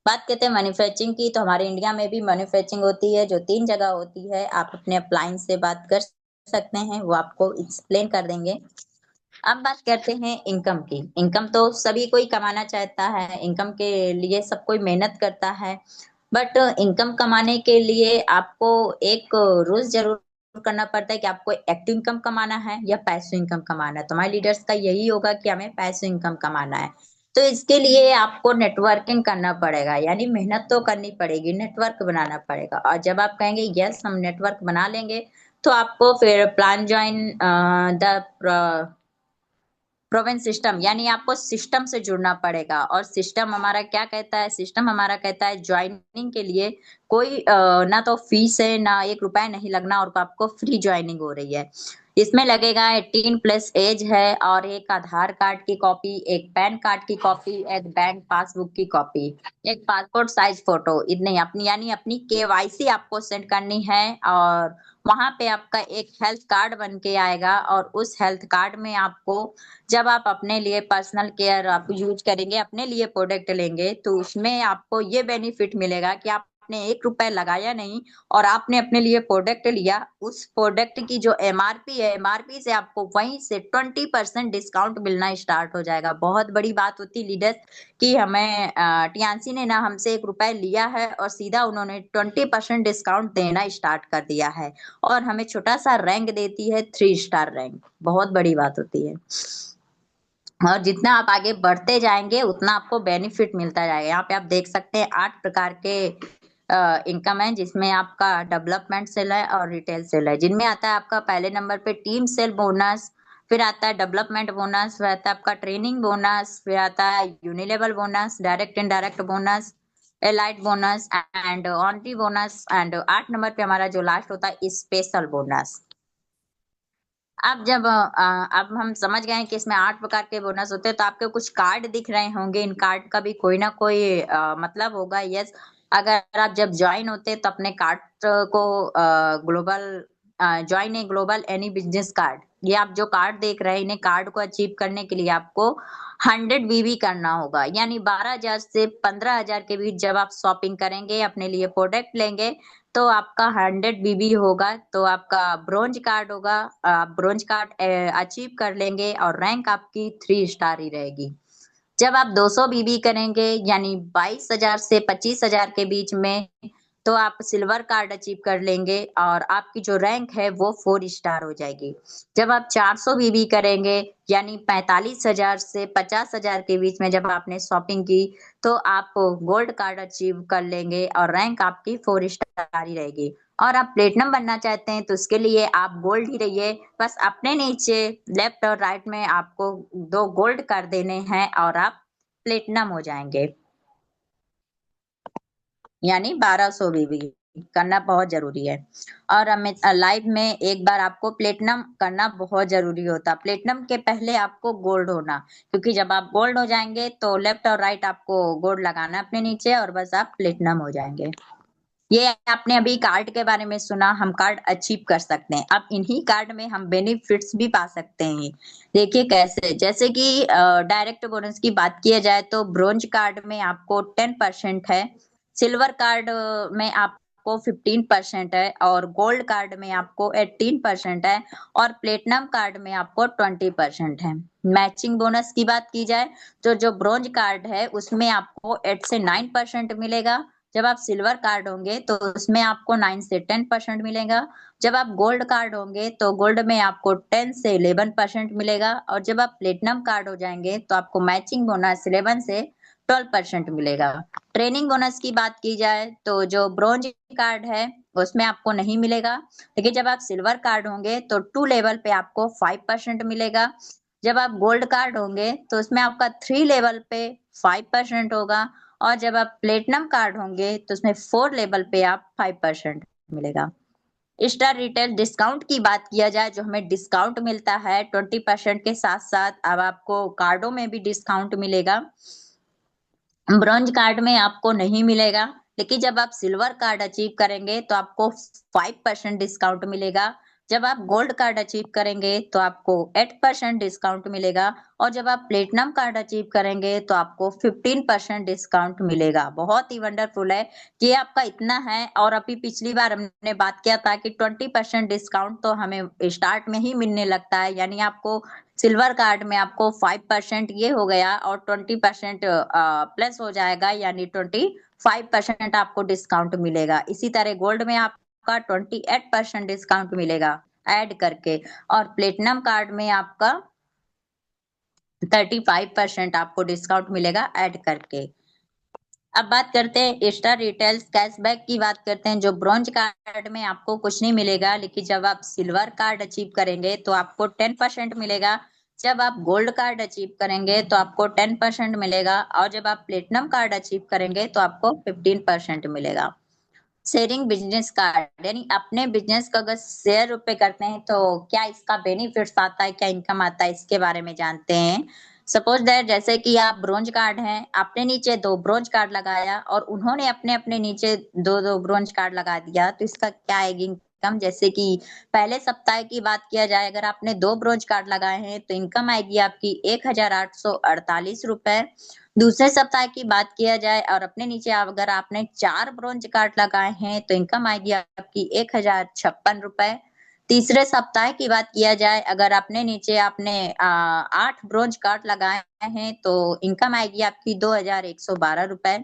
बात करते हैं मैन्युफैक्चरिंग की, तो हमारे इंडिया में भी मैन्युफैक्चरिंग होती है, जो 3 जगह होती है। आप अपने अप्लायंस से बात कर सकते हैं, वो आपको एक्सप्लेन कर देंगे। अब बात करते हैं इनकम की। इनकम तो सभी कोई कमाना चाहता है, इनकम के लिए सब कोई मेहनत करता है, बट इनकम कमाने के लिए आपको एक रूल जरूर करना पड़ता है कि आपको एक्टिव इनकम कमाना है या पैसिव इनकम कमाना है। तो हमारे लीडर्स का यही होगा कि हमें पैसिव इनकम कमाना है। तो इसके लिए आपको नेटवर्किंग करना पड़ेगा, यानी मेहनत तो करनी पड़ेगी, नेटवर्क बनाना पड़ेगा। और जब आप कहेंगे यस हम नेटवर्क बना लेंगे, तो आपको फिर plan join the Provence system यानी आपको सिस्टम से जुड़ना पड़ेगा और सिस्टम हमारा क्या कहता है, सिस्टम हमारा कहता है ज्वाइनिंग के लिए कोई ना तो फीस है ना 1 रुपया नहीं लगना और आपको फ्री ज्वाइनिंग हो रही है। इसमें लगेगा 18 प्लस एज है और एक आधार कार्ड की कॉपी, एक पैन कार्ड की कॉपी, एक बैंक पासबुक की कॉपी, एक पासपोर्ट साइज फोटो, इतनी अपनी यानी अपनी केवाईसी आपको सेंड करनी है और वहां पे आपका एक हेल्थ कार्ड बन के आएगा और उस हेल्थ कार्ड में आपको जब आप अपने लिए पर्सनल केयर आप यूज करेंगे, अपने लिए प्रोडक्ट लेंगे तो उसमें आपको ये बेनिफिट मिलेगा कि आपने 1 रुपया लगाया नहीं और आपने अपने लिए प्रोडक्ट लिया। उस प्रोडक्ट की जो एमआरपी है, एमआरपी से आपको वहीं से 20% डिस्काउंट मिलना स्टार्ट हो जाएगा। बहुत बड़ी बात होती लीडर्स कि हमें टियान्सी ने ना हमसे 1 रुपया लिया है और सीधा उन्होंने 20% डिस्काउंट देना स्टार्ट कर दिया है और हमें छोटा सा रैंक देती है 3 स्टार रैंक। बहुत बड़ी बात होती है और जितना आप आगे बढ़ते जाएंगे उतना आपको बेनिफिट मिलता जाएगा। यहाँ पे आप देख सकते हैं 8 प्रकार के इनकम है जिसमें आपका डेवलपमेंट सेल है और रिटेल सेल है। जिनमें आता है आपका पहले नंबर पे टीम सेल बोनस, फिर आता है डेवलपमेंट बोनस, फिर आता है आपका ट्रेनिंग बोनस, फिर आता है unilevel bonus, direct indirect bonus, elite bonus and honorary bonus and 8 number पे हमारा जो लास्ट होता है स्पेशल बोनस। अब हम समझ गए हैं कि इसमें 8 प्रकार के बोनस होते हैं तो आपके कुछ कार्ड दिख रहे होंगे। इन कार्ड का भी कोई ना कोई मतलब होगा। यस, अगर आप जब ज्वाइन होते हैं तो अपने कार्ड को global join a global any business card, ये आप जो कार्ड देख रहे हैं इन्हें कार्ड को अचीव करने के लिए आपको 100 BB करना होगा यानी 12,000 से 15,000 के बीच जब आप शॉपिंग करेंगे अपने लिए प्रोडक्ट लेंगे तो आपका 100 BB होगा तो आपका ब्रोंज कार्ड होगा। आप ब्रोंज कार्ड अचीव कर लेंगे और रैंक आपकी 3 स्टार ही रहेगी। जब आप 200 BB करेंगे यानी 22,000 से 25,000 के बीच में तो आप सिल्वर कार्ड अचीव कर लेंगे और आपकी जो रैंक है वो 4 स्टार हो जाएगी। जब आप 400 BB करेंगे यानी 45,000 से 50,000 के बीच में जब आपने शॉपिंग की तो आप गोल्ड कार्ड अचीव कर लेंगे और रैंक आपकी 4 स्टार ही रहेगी। और आप प्लेटिनम बनना चाहते हैं तो उसके लिए आप गोल्ड ही रहिए, बस अपने नीचे लेफ्ट और राइट में आपको 2 गोल्ड कर देने हैं और आप प्लेटिनम हो जाएंगे यानी 1200 BB करना बहुत जरूरी है। और हमें लाइफ में एक बार आपको प्लेटिनम करना बहुत जरूरी होता। प्लेटिनम के पहले आपको गोल्ड होना, क्योंकि जब आप गोल्ड हो जाएंगे तो लेफ्ट और राइट आपको गोल्ड लगाना अपने नीचे और बस आप प्लेटिनम हो जाएंगे। ये आपने अभी कार्ड के बारे में सुना, हम कार्ड अचीव कर सकते हैं। अब इन्हीं कार्ड में हम बेनिफिट्स भी पा सकते हैं। देखिए कैसे, जैसे कि डायरेक्ट बोनस की बात किया जाए तो ब्रोंज कार्ड में आपको 10% है, सिल्वर कार्ड में आपको 15% है और गोल्ड कार्ड में आपको 18% है और प्लेटिनम कार्ड में आपको 20% है। मैचिंग बोनस की बात की जाए तो जो ब्रोंज कार्ड है उसमें आपको 8 से 9% मिलेगा। जब आप सिल्वर कार्ड होंगे तो उसमें आपको 9 से 10% मिलेगा। जब आप गोल्ड कार्ड होंगे तो गोल्ड में आपको 10 से 11% मिलेगा और जब आप प्लेटिनम कार्ड हो जाएंगे तो आपको मैचिंग बोनस 11 से 12% मिलेगा। ट्रेनिंग बोनस की बात की जाए तो जो ब्रोंज कार्ड है उसमें आपको नहीं मिलेगा, लेकिन जब आप सिल्वर कार्ड होंगे तो 2 लेवल पे आपको 5% मिलेगा। जब आप गोल्ड कार्ड होंगे तो उसमें आपका 3 लेवल पे 5% होगा और जब आप प्लेटिनम कार्ड होंगे तो उसमें 4 लेवल पे आप 5% मिलेगा। स्टार रिटेल डिस्काउंट की बात किया जाए, जो हमें डिस्काउंट मिलता है 20% के साथ साथ अब आपको कार्डों में भी डिस्काउंट मिलेगा। ब्रॉन्ज कार्ड में आपको नहीं मिलेगा, लेकिन जब आप सिल्वर कार्ड अचीव करेंगे तो आपको 5% डिस्काउंट मिलेगा। जब आप गोल्ड कार्ड अचीव करेंगे तो आपको 8% डिस्काउंट मिलेगा और जब आप प्लेटिनम कार्ड अचीव करेंगे तो आपको 15% डिस्काउंट मिलेगा। बहुत ही वंडरफुल है। ये आपका इतना है और अभी पिछली बार हमने बात किया था कि 20% डिस्काउंट तो हमें स्टार्ट में ही मिलने लगता है, यानी आपको सिल्वर कार्ड में आपको 5% ये हो गया और 20% प्लस हो जाएगा यानी 25% आपको डिस्काउंट मिलेगा। इसी तरह गोल्ड में आपका 28% डिस्काउंट मिलेगा ऐड करके और प्लेटिनम कार्ड में आपका 35% आपको डिस्काउंट मिलेगा ऐड करके। अब बात करते हैं स्टार रिटेल्स कैशबैक की बात करते हैं। जो ब्रॉन्ज कार्ड में आपको कुछ नहीं मिलेगा, लेकिन जब आप सिल्वर कार्ड अचीव करेंगे तो आपको 10% मिलेगा। जब आप गोल्ड कार्ड अचीव करेंगे तो आपको 10% मिलेगा, और जब आप प्लेटिनम कार्ड अचीव करेंगे तो आपको 15% मिलेगा। शेयरिंग बिजनेस कार्ड, यानी अपने बिजनेस को अगर शेयर पे करते हैं तो क्या इसका बेनिफिट्स आता है, क्या इनकम आता है, इसके बारे में जानते हैं। सपोज दैट जैसे कि आप ब्रोंज कार्ड हैं, आपने नीचे 2 ब्रोंज कार्ड लगाया और उन्होंने अपने अपने नीचे 2-2 ब्रोंज कार्ड लगा दिया, तो इसका क्या आएगी इनकम। जैसे कि पहले सप्ताह की बात किया जाए, अगर आपने 2 ब्रोंज कार्ड लगाए हैं तो इनकम आएगी आपकी 1848 रुपए। दूसरे सप्ताह की बात किया जाए और अपने नीचे अगर आपने 4 ब्रोंज कार्ड लगाए हैं तो इनकम आएगी आपकी 1056 रुपए। तीसरे सप्ताह की बात किया जाए, अगर अपने नीचे आपने 8 ब्रोंज कार्ड लगाए हैं तो इनकम आएगी आपकी 2112 रुपए।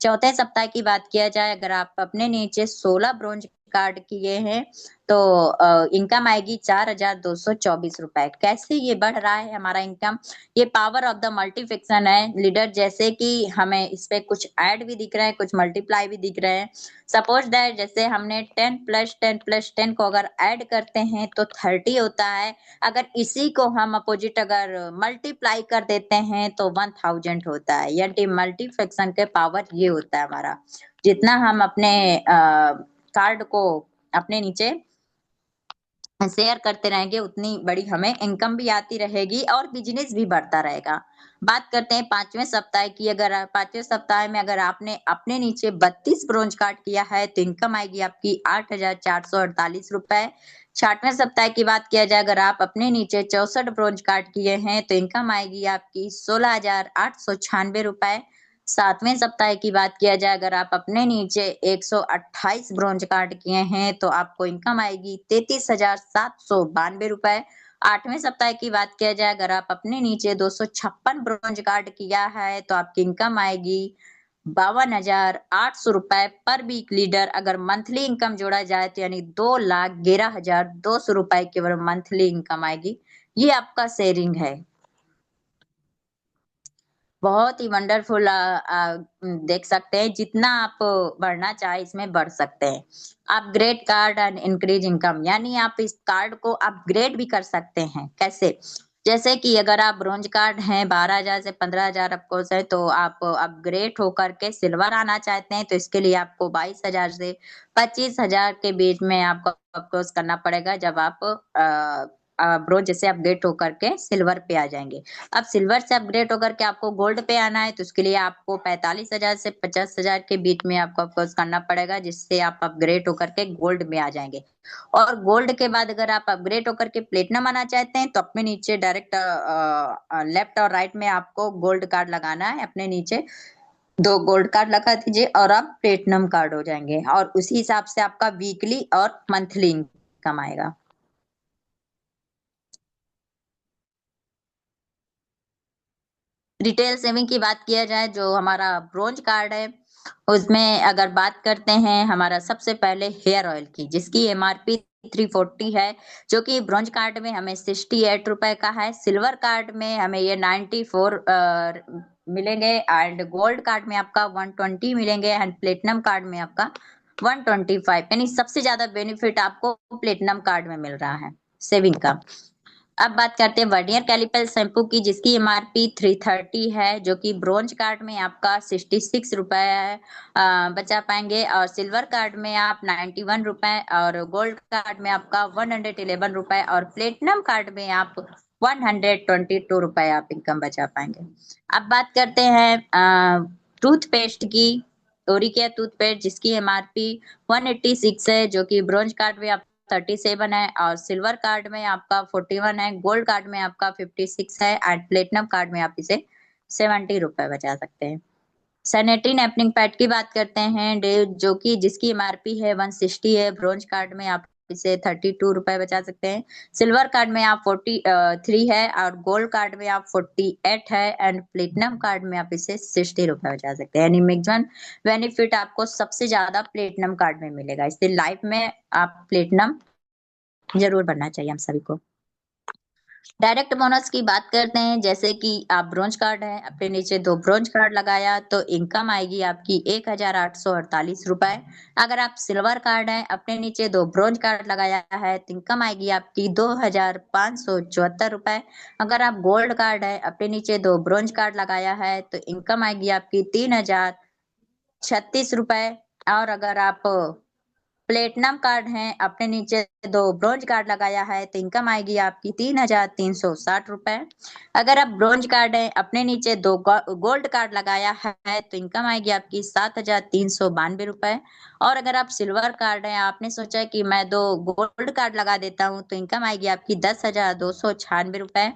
चौथे सप्ताह की बात किया जाए, अगर आप अपने नीचे 16 ब्रोंज कार्ड किए हैं तो इनकम आएगी 4224 रुपए। कैसे ये बढ़ रहा है हमारा इनकम, ये पावर ऑफ द मल्टीफिक्शन है लीडर। जैसे कि हमें इस पे कुछ ऐड भी दिख रहे हैं, कुछ मल्टीप्लाई भी दिख रहे हैं। सपोज दैट जैसे हमने 10 प्लस 10 प्लस 10 को अगर ऐड करते हैं तो 30 होता है। अगर इसी को हम अपोजिट अगर मल्टीप्लाई कर देते हैं तो 1000 होता है। यानी मल्टीफ्रैक्शन के पावर ये होता है हमारा। जितना हम अपने कार्ड को अपने नीचे शेयर करते रहेंगे उतनी बड़ी हमें इनकम भी आती रहेगी और बिजनेस भी बढ़ता रहेगा। बात करते हैं 5वें सप्ताह की। अगर 5वें सप्ताह में अगर आपने अपने नीचे 32 ब्रोंज कार्ड किया है तो इनकम आएगी आपकी 8448 रुपए। 6वें सप्ताह की बात किया जाए, अगर आप अपने नीचे 64 ब्रोंज कार्ड किए हैं तो इनकम आएगी आपकी 16896 रुपए। 7वें सप्ताह की बात किया जाए, अगर आप अपने नीचे 128 ब्रोंज कार्ड किए हैं तो आपको इनकम आएगी 33,792 रुपए। 8वें सप्ताह की बात किया जाए, अगर आप अपने नीचे 256 ब्रोंज कार्ड किया है तो आपकी इनकम आएगी 52,800 रुपए पर वीक लीडर। अगर मंथली इनकम जोड़ा जाए तो यानी 2,11,200 रुपए केवल मंथली इनकम आएगी। ये आपका शेयरिंग है। बहुत ही वंडरफुल देख सकते हैं, जितना आप बढ़ना चाहे इसमें बढ़ सकते हैं। Upgrade card and increase income, यानी आप इस कार्ड को अपग्रेड भी कर सकते हैं। कैसे, जैसे कि अगर आप ब्रोंज कार्ड हैं 12,000 से 15,000 ऑफकोर्स है, तो आप अपग्रेड होकर के सिल्वर आना चाहते हैं तो इसके लिए आपको 22,000 से 25,000 के बीच में आपको ऑफकोर्स करना पड़ेगा। जब आप ब्रोंज जैसे अपग्रेड होकर के सिल्वर पे आ जाएंगे। अब सिल्वर से अपग्रेड होकर के आपको गोल्ड पे आना है तो उसके लिए आपको 45,000 से 50,000 के बीच में आपको ऑफकोर्स करना पड़ेगा, जिससे आप अपग्रेड होकर के गोल्ड में आ जाएंगे। और गोल्ड के बाद अगर आप अपग्रेड होकर के प्लेटिनम आना चाहते हैं तो अपने नीचे डायरेक्ट लेफ्ट और राइट में आपको गोल्ड कार्ड लगाना है। अपने नीचे 2 गोल्ड कार्ड लगा दीजिए और आप प्लेटिनम कार्ड हो जाएंगे, और उसी हिसाब से आपका वीकली और मंथली इनकम आएगा। रिटेल सेविंग की बात किया जाए, जो हमारा ब्रोंज कार्ड है उसमें अगर बात करते हैं हमारा सबसे पहले हेयर ऑयल की, जिसकी एमआरपी 340 है, जो कि ब्रोंज कार्ड में हमें 68 रुपए का है। सिल्वर कार्ड में हमें ये 94 मिलेंगे, एंड गोल्ड कार्ड में आपका 120 मिलेंगे, एंड प्लेटिनम कार्ड में आपका 125। यानी सबसे ज्यादा बेनिफिट आपको प्लेटिनम कार्ड में मिल रहा है सेविंग का। अब बात करते हैं वर्नियर कैलिपर शैम्पू की, जिसकी एमआरपी 330 है, जो कि ब्रोंज कार्ड में आपका 66 रुपए बचा पाएंगे, और सिल्वर कार्ड में आप 91 रुपए, और गोल्ड कार्ड में आपका 111 रुपए, और प्लेटिनम कार्ड में आप 122 रुपए आप इनकम बचा पाएंगे। अब बात करते हैं टूथपेस्ट की, ओरिकेयर टूथपेस्ट, जिसकी एमआरपी 186 है, जो कि ब्रोंज कार्ड में आप 37 है, और सिल्वर कार्ड में आपका 41 है, गोल्ड कार्ड में आपका 56 है, एंड प्लेटिनम कार्ड में आप इसे 70 रुपए बचा सकते हैं। सैनिटरी नैपकिन पैड की बात करते हैं, जो कि जिसकी एमआरपी है 160 है, ब्रोंज कार्ड में आप इसे 32 रुपए बचा सकते हैं। सिल्वर कार्ड में आप 43 है, और गोल्ड कार्ड में आप 48 है, एंड प्लेटिनम कार्ड में आप इसे 60 रुपए बचा सकते हैं। यानी मैक्सिमम बेनिफिट आपको सबसे ज्यादा प्लेटिनम कार्ड में मिलेगा। इसलिए लाइफ में आप प्लेटिनम जरूर बनना चाहिए हम सभी को। डायरेक्ट बोनस की बात करते हैं, जैसे कि आप ब्रोंज कार्ड है, अपने नीचे 2 ब्रोंज कार्ड लगाया तो इनकम आएगी आपकी 1,848 रुपए। अगर आप सिल्वर कार्ड है, अपने नीचे 2 ब्रोंज कार्ड लगाया है तो इनकम आएगी आपकी 2,574 रुपए। अगर आप गोल्ड कार्ड है, अपने नीचे 2 ब्रोंज कार्ड लगाया है तो इनकम आएगी आपकी 3,036 रुपए। और अगर आप प्लेटिनम कार्ड है, अपने नीचे 2 ब्रोंज कार्ड लगाया है तो इनकम आएगी आपकी 3,360 रुपए। अगर आप ब्रोंज कार्ड है, अपने नीचे 2 गोल्ड कार्ड लगाया है तो इनकम आएगी आपकी 7,392 रुपए। और अगर आप सिल्वर कार्ड है, आपने सोचा कि मैं 2 गोल्ड कार्ड लगा देता हूँ तो इनकम आएगी आपकी 10,296 रुपए।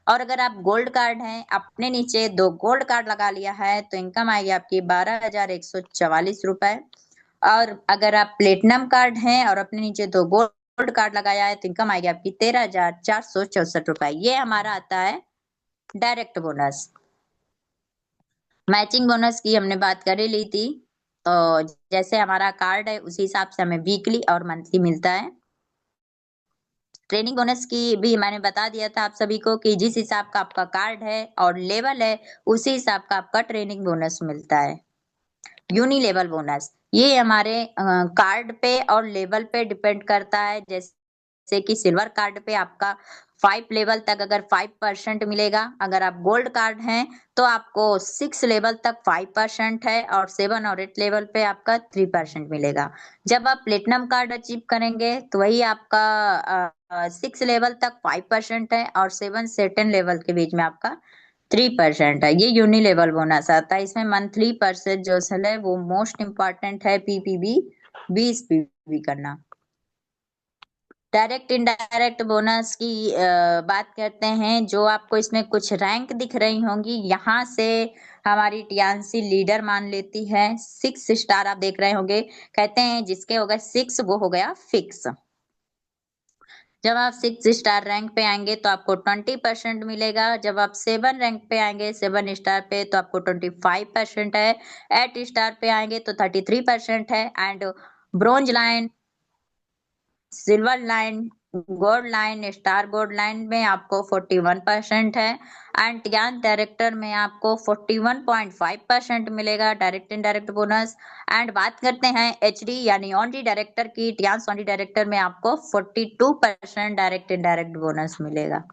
और अगर आप गोल्ड कार्ड है, अपने नीचे 2 गोल्ड कार्ड लगा लिया है तो इनकम आएगी आपकी 12,144 रुपए। और अगर आप प्लेटिनम कार्ड हैं और अपने नीचे 2 गोल्ड कार्ड लगाया है तो इनकम आएगी आपकी 13,464 रुपए। ये हमारा आता है डायरेक्ट बोनस। मैचिंग बोनस की हमने बात कर ही ली थी। तो जैसे हमारा कार्ड है उसी हिसाब से हमें वीकली और मंथली मिलता है। ट्रेनिंग बोनस की भी मैंने बता दिया था आप सभी को कि जिस हिसाब का आपका कार्ड है और लेवल है उसी हिसाब का आपका ट्रेनिंग बोनस मिलता है। यूनिलेवल बोनस ये हमारे कार्ड पे और लेवल पे डिपेंड करता है। जैसे कि सिल्वर कार्ड पे आपका 5 लेवल तक अगर 5% मिलेगा, अगर आप गोल्ड कार्ड हैं तो आपको 6 लेवल तक 5% है और 7 और 8 लेवल पे आपका 3% मिलेगा। जब आप प्लेटिनम कार्ड अचीव करेंगे तो वही आपका 6 लेवल तक 5% है और 7 से 10 लेवल के बीच में आपका 3% है। ये यूनिलेवल बोनस आता है। इसमें मंथली परसेंट जो है वो मोस्ट इम्पॉर्टेंट है। पीपीबी 20 पीपीबी करना। डायरेक्ट इनडायरेक्ट बोनस की बात करते हैं। जो आपको इसमें कुछ रैंक दिख रही होंगी, यहाँ से हमारी टियान्सी लीडर मान लेती है। 6 स्टार आप देख रहे होंगे, कहते हैं जिसके हो गए 6 वो हो गया फिक्स। जब आप 6 स्टार रैंक पे आएंगे तो आपको 20% मिलेगा। जब आप 7 रैंक पे आएंगे 7 स्टार पे तो आपको 25% है। 8 स्टार पे आएंगे तो 33% है। And bronze line, silver line, gold line, star gold line में आपको 41% है। एंड टियान डायरेक्टर में आपको 41.5% मिलेगा डायरेक्ट इनडायरेक्ट बोनस। एंड बात करते हैं एचडी यानी ऑनरी डायरेक्टर की, टियान ऑनरी डायरेक्टर में आपको 42% डायरेक्ट इनडायरेक्ट बोनस मिलेगा।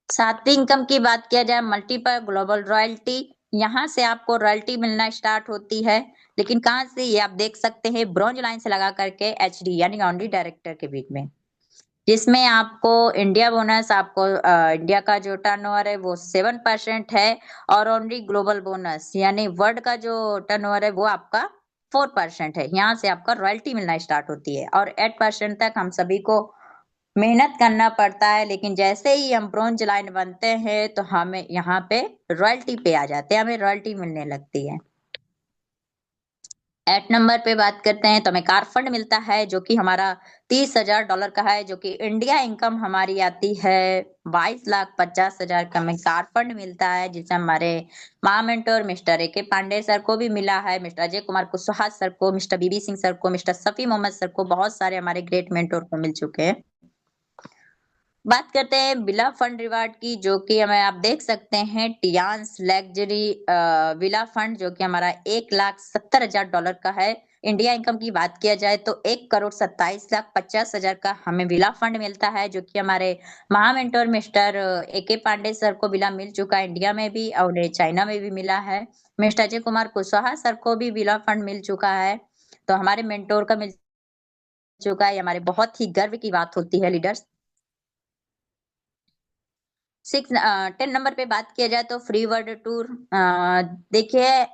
सातवीं इनकम की बात किया जाए, मल्टीपल ग्लोबल रॉयल्टी, यहाँ से आपको रॉयल्टी मिलना स्टार्ट होती है। लेकिन कहाँ से, ये आप देख सकते हैं ब्रॉन्ज लाइन से लगा करके एचडी यानी ऑनरी डायरेक्टर के बीच में, जिसमें आपको इंडिया बोनस, आपको इंडिया का जो टर्नओवर है वो 7% है। और ओनली ग्लोबल बोनस यानी वर्ल्ड का जो टर्नओवर है वो आपका 4% है। यहाँ से आपका रॉयल्टी मिलना स्टार्ट होती है और 8% तक हम सभी को मेहनत करना पड़ता है। लेकिन जैसे ही हम ब्रोंज लाइन बनते हैं तो हमें यहाँ पे रॉयल्टी पे आ जाते हैं, हमें रॉयल्टी मिलने लगती है। 8 नंबर पे बात करते हैं तो हमें कार फंड मिलता है जो कि हमारा $30,000 का है, जो कि इंडिया इनकम हमारी आती है 22,50,000 का। हमें कार फंड मिलता है जिसे हमारे महा मेंटोर मिस्टर ए के पांडे सर को भी मिला है, मिस्टर अजय कुमार कुशवाहा सर को, मिस्टर बीबी सिंह सर को, मिस्टर सफी मोहम्मद सर को, बहुत सारे हमारे ग्रेट मेंटोर को मिल चुके हैं। बात करते हैं विला फंड रिवार्ड की, जो कि हमें आप देख सकते हैं टियान्स लग्जरी विला फंड, जो कि हमारा $1,70,000 का है। इंडिया इनकम की बात किया जाए तो 1,27,50,000 का हमें विला फंड मिलता है, जो कि हमारे महा मेंटोर मिस्टर ए के पांडे सर को विला मिल चुका है, इंडिया में भी और उन्हें चाइना में भी मिला है। मिस्टर अजय कुमार कुशवाहा सर को भी विला फंड मिल चुका है। तो हमारे मेंटोर का मिल चुका है, ये हमारे बहुत ही गर्व की बात होती है लीडर्स। 10 नंबर पे बात किया जाए तो फ्री वर्ल्ड टूर। देखिए,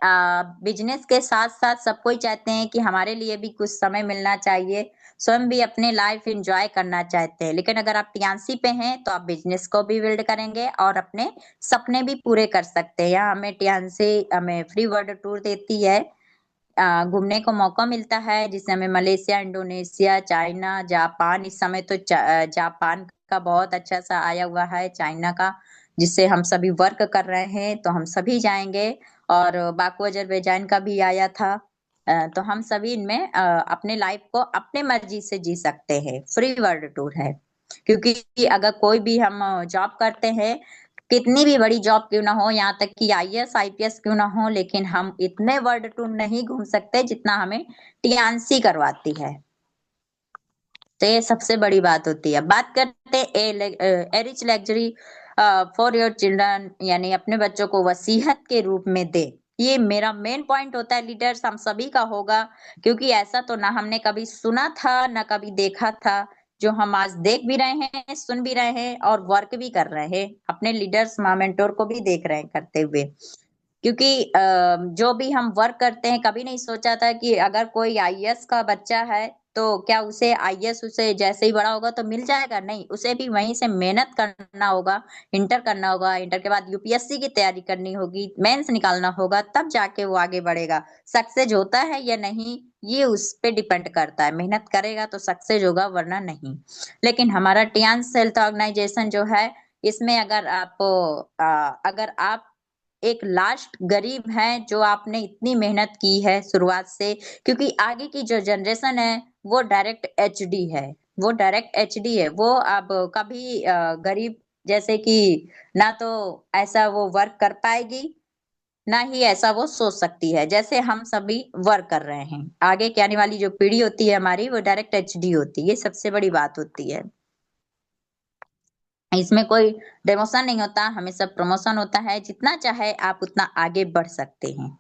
बिजनेस के साथ साथ सब कोई चाहते हैं कि हमारे लिए भी कुछ समय मिलना चाहिए, स्वयं भी अपने लाइफ एंजॉय करना चाहते हैं। लेकिन अगर आप टियान्सी पे हैं तो आप बिजनेस को भी बिल्ड करेंगे और अपने सपने भी पूरे कर सकते हैं। यहाँ हमें टियान्सी हमें फ्री वर्ल्ड टूर देती है, घूमने को मौका मिलता है, जिससे हमें मलेशिया, इंडोनेशिया, चाइना, जापान, इस समय तो जापान का बहुत अच्छा सा आया हुआ है, चाइना का, जिससे हम सभी वर्क कर रहे हैं तो हम सभी जाएंगे। और बाकू अजरबैजान का भी आया था। तो हम सभी इनमें अपने लाइफ को अपने मर्जी से जी सकते हैं। फ्री वर्ल्ड टूर है। क्योंकि अगर कोई भी हम जॉब करते हैं, कितनी भी बड़ी जॉब क्यों ना हो, यहाँ तक कि आईएएस आईपीएस क्यों ना हो, लेकिन हम इतने वर्ल्ड टूर नहीं घूम सकते जितना हमें टीएनसी करवाती है। तो ये सबसे बड़ी बात होती है। बात करते a rich luxury for your children, यानी अपने बच्चों को वसीयत के रूप में दे। ये मेरा मेन पॉइंट होता है लीडर्स, हम सभी का होगा, क्योंकि ऐसा तो ना हमने कभी सुना था ना कभी देखा था, जो हम आज देख भी रहे हैं, सुन भी रहे हैं और वर्क भी कर रहे हैं, अपने लीडर्स मेंटोर को भी देख रहे हैं करते हुए। क्योंकि जो भी हम वर्क करते हैं, कभी नहीं सोचा था कि अगर कोई आईएएस का बच्चा है तो क्या उसे आईएएस उसे जैसे ही बड़ा होगा तो मिल जाएगा? नहीं, उसे भी वहीं से मेहनत करना होगा, इंटर करना होगा, इंटर के बाद यूपीएससी की तैयारी करनी होगी, मेंस निकालना होगा, तब जाके वो आगे बढ़ेगा। सक्सेस होता है या नहीं, ये उस पे डिपेंड करता है। मेहनत करेगा तो सक्सेस होगा, वरना नहीं। लेकिन हमारा टियान्स हेल्थ ऑर्गेनाइजेशन जो है, इसमें अगर आप एक लास्ट गरीब हैं, जो आपने इतनी मेहनत की है शुरुआत से, क्योंकि आगे की जो जनरेशन है वो डायरेक्ट एचडी है, वो डायरेक्ट एचडी है। वो अब कभी गरीब जैसे कि ना तो ऐसा वो वर्क कर पाएगी, ना ही ऐसा वो सोच सकती है जैसे हम सभी वर्क कर रहे हैं। आगे की आने वाली जो पीढ़ी होती है हमारी, वो डायरेक्ट एचडी होती है। ये सबसे बड़ी बात होती है। इसमें कोई डिमोशन नहीं होता, हमेशा प्रमोशन होता है। जितना चाहे आप उतना आगे बढ़ सकते हैं।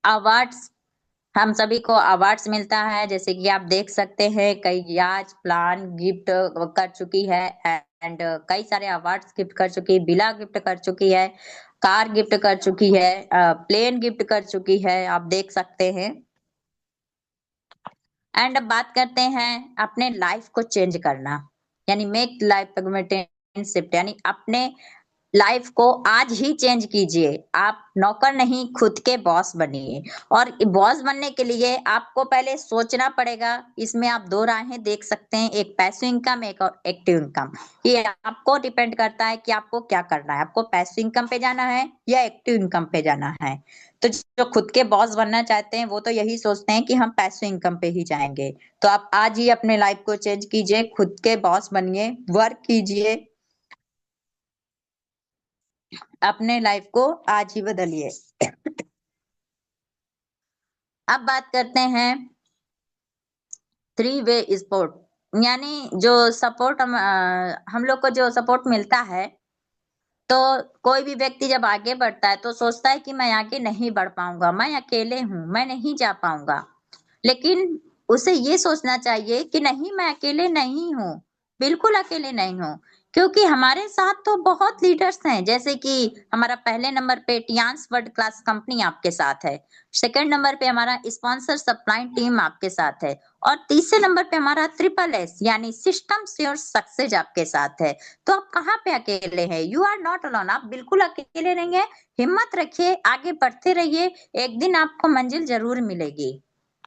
अवार्ड्स, हम सभी को अवार्ड्स मिलता है, जैसे कि आप देख सकते हैं, कई याच प्लान गिफ्ट कर चुकी है, एंड कई सारे अवार्ड्स गिफ्ट कर चुकी है, बिला गिफ्ट कर चुकी है, कार गिफ्ट कर चुकी है, प्लेन गिफ्ट कर चुकी है, आप देख सकते हैं। एंड अब बात करते हैं अपने लाइफ को चेंज करना, यानी मेक लाइफ शिफ्ट, यानी अपने लाइफ को आज ही चेंज कीजिए। आप नौकर नहीं, खुद के बॉस बनिए। और बॉस बनने के लिए आपको पहले सोचना पड़ेगा। इसमें आप दो राहें देख सकते हैं, एक पैसिव इनकम, एक और एक्टिव इनकम। ये आपको डिपेंड करता है कि आपको क्या करना है, आपको पैसिव इनकम पे जाना है या एक्टिव इनकम पे जाना है। तो जो खुद के बॉस बनना चाहते हैं वो तो यही सोचते हैं कि हम पैसिव इनकम पे ही जाएंगे। तो आप आज ही अपने लाइफ को चेंज कीजिए, खुद के बॉस बनिए, वर्क कीजिए, अपने लाइफ को आज ही बदलिए। अब बात करते हैं थ्री वे सपोर्ट, यानी जो सपोर्ट हम लोग को जो सपोर्ट मिलता है, तो कोई भी व्यक्ति जब आगे बढ़ता है तो सोचता है कि मैं आगे नहीं बढ़ पाऊंगा, मैं अकेले हूं, मैं नहीं जा पाऊंगा। लेकिन उसे ये सोचना चाहिए कि नहीं, मैं अकेले नहीं हूँ, बिल्कुल अकेले नहीं हूँ, क्योंकि हमारे साथ तो बहुत लीडर्स हैं। जैसे कि हमारा पहले नंबर पे टियान्स वर्ल्ड क्लास कंपनी आपके साथ है, सेकंड नंबर पे हमारा स्पॉन्सर सप्लाई टीम आपके साथ है, और तीसरे नंबर पे हमारा ट्रिपल एस यानी सिस्टम श्योर सक्सेस आपके साथ है। तो आप कहाँ पे अकेले हैं? यू आर नॉट अलोन, आप बिल्कुल अकेले नहीं है। हिम्मत रखिए, आगे बढ़ते रहिए, एक दिन आपको मंजिल जरूर मिलेगी।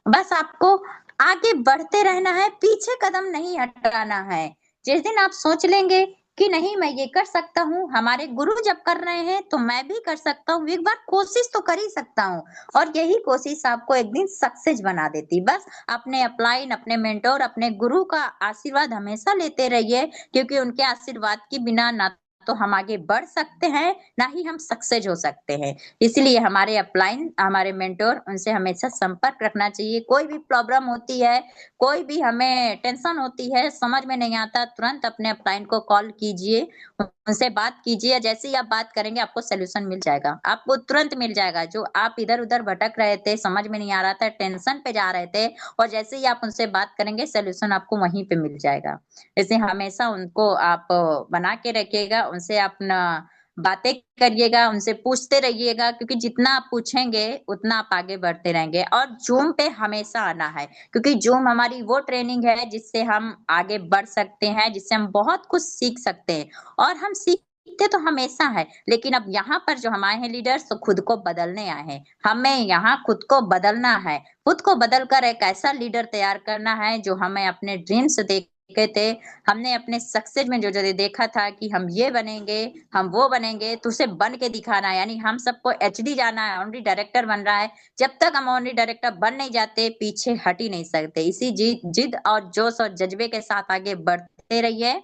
बस आपको आगे बढ़ते रहना है, पीछे कदम नहीं हटाना है। जिस दिन आप सोच लेंगे कि नहीं मैं ये कर सकता हूँ, हमारे गुरु जब कर रहे हैं तो मैं भी कर सकता हूँ, एक बार कोशिश तो कर ही सकता हूँ, और यही कोशिश आपको एक दिन सक्सेस बना देती। बस अपने अपलाइन, अपने मेंटोर, अपने गुरु का आशीर्वाद हमेशा लेते रहिए, क्योंकि उनके आशीर्वाद के बिना ना तो हम आगे बढ़ सकते हैं, ना ही हम सक्सेस हो सकते हैं। इसलिए हमारे अपलाइन, हमारे मेंटोर, उनसे हमेशा संपर्क रखना चाहिए। कोई भी प्रॉब्लम होती है, कोई भी हमें टेंशन होती है, समझ में नहीं आता, तुरंत अपने अपलाइन को कॉल कीजिए, उनसे बात कीजिए। जैसे ही आप बात करेंगे आपको सोल्यूशन मिल जाएगा, आपको तुरंत मिल जाएगा। जो आप इधर उधर भटक रहे थे, समझ में नहीं आ रहा था, टेंशन पे जा रहे थे, और जैसे ही आप उनसे बात करेंगे सोल्यूशन आपको वहीं पे मिल जाएगा। इसलिए हमेशा उनको आप बना के रखिएगा, उनसे अपना बातें करिएगा, उनसे पूछते रहिएगा, क्योंकि जितना आप पूछेंगे उतना आप आगे बढ़ते रहेंगे। और जूम पे हमेशा आना है, क्योंकि जूम हमारी वो ट्रेनिंग है जिससे हम आगे बढ़ सकते हैं, जिससे हम बहुत कुछ सीख सकते हैं। और हम सीखते तो हमेशा है, लेकिन अब यहाँ पर जो हम आए हैं लीडर्स, तो खुद को बदलने आए हैं। हमें यहाँ खुद को बदलना है, खुद को बदल कर एक ऐसा लीडर तैयार करना है जो हमें अपने ड्रीम्स देख देखे थे, हमने अपने सक्सेस में जो जो देखा था कि हम ये बनेंगे, हम वो बनेंगे, तो उसे बन के दिखाना है। यानी हम सबको एचडी जाना है, ऑनरी डायरेक्टर बन रहा है। जब तक हम ऑनरी डायरेक्टर बन नहीं जाते, पीछे हट ही नहीं सकते। इसी जिद और जोश और जज्बे के साथ आगे बढ़ते रहिए।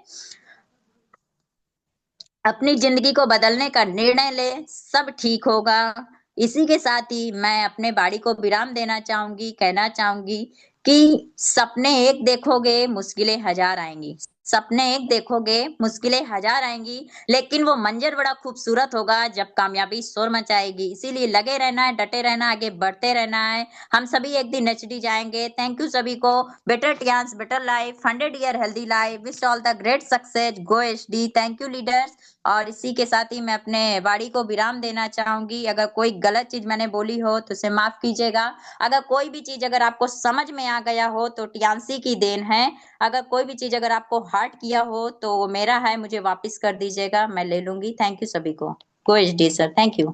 अपनी जिंदगी को बदलने का निर्णय ले, सब ठीक होगा। इसी के साथ ही मैं अपने बाड़ी को विराम देना चाहूंगी, कहना चाहूंगी कि सपने एक देखोगे, मुश्किलें हजार आएंगी। सपने एक देखोगे, मुश्किलें हजार आएंगी, लेकिन वो मंजर बड़ा खूबसूरत होगा जब कामयाबी शोर मचाएगी। इसीलिए लगे रहना है, डटे रहना, आगे बढ़ते रहना है। हम सभी एक दिन एचडी जाएंगे। थैंक यू सभी को। Better Tiens, better life, 100 year healthy life, wish all the great success, go HD. Thank you leaders. और इसी के साथ ही मैं अपने वाणी को विराम देना चाहूंगी। अगर कोई गलत चीज मैंने बोली हो तो उसे माफ कीजिएगा। अगर कोई भी चीज अगर आपको समझ में आ गया हो तो टियांसी की देन है। अगर कोई भी चीज अगर आपको हर्ट किया हो तो वो मेरा है, मुझे वापस कर दीजिएगा, मैं ले लूंगी। थैंक यू सभी को। Go HD sir, thank you.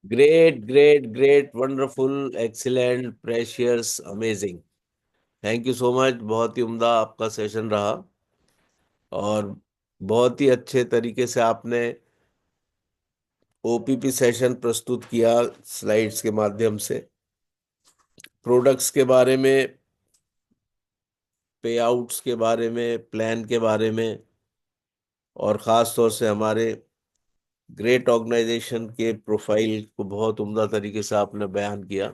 Great great great, wonderful, excellent, precious, amazing. Thank you so much. बहुत ही उम्दा आपका सेशन रहा और बहुत ही अच्छे तरीके से आपने ओपीपी सेशन प्रस्तुत किया स्लाइड्स के माध्यम से। प्रोडक्ट्स के बारे में, पे आउट्स के बारे में, प्लान के बारे में, और ख़ास तौर से हमारे ग्रेट ऑर्गेनाइजेशन के प्रोफाइल को बहुत उम्दा तरीके से आपने बयान किया।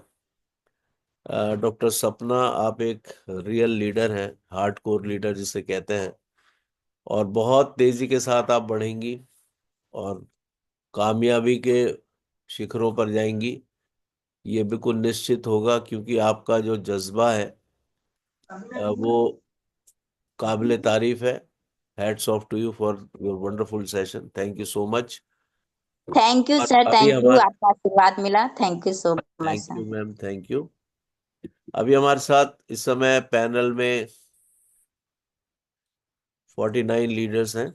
डॉक्टर सपना, आप एक रियल लीडर हैं, हार्डकोर लीडर जिसे कहते हैं, और बहुत तेजी के साथ आप बढ़ेंगी और कामयाबी के शिखरों पर जाएंगी। ये बिल्कुल निश्चित होगा, क्योंकि आपका जो जज्बा है वो काबिल तारीफ है। Hats off to you for your wonderful session. Thank you so much. Thank you और सर, अभी थैंक यू, हमारे, आपका आशीर्वाद मिला। Thank you so much thank sir. You ma'am, thank you. अभी हमारे साथ इस समय पैनल में 49 लीडर्स हैं।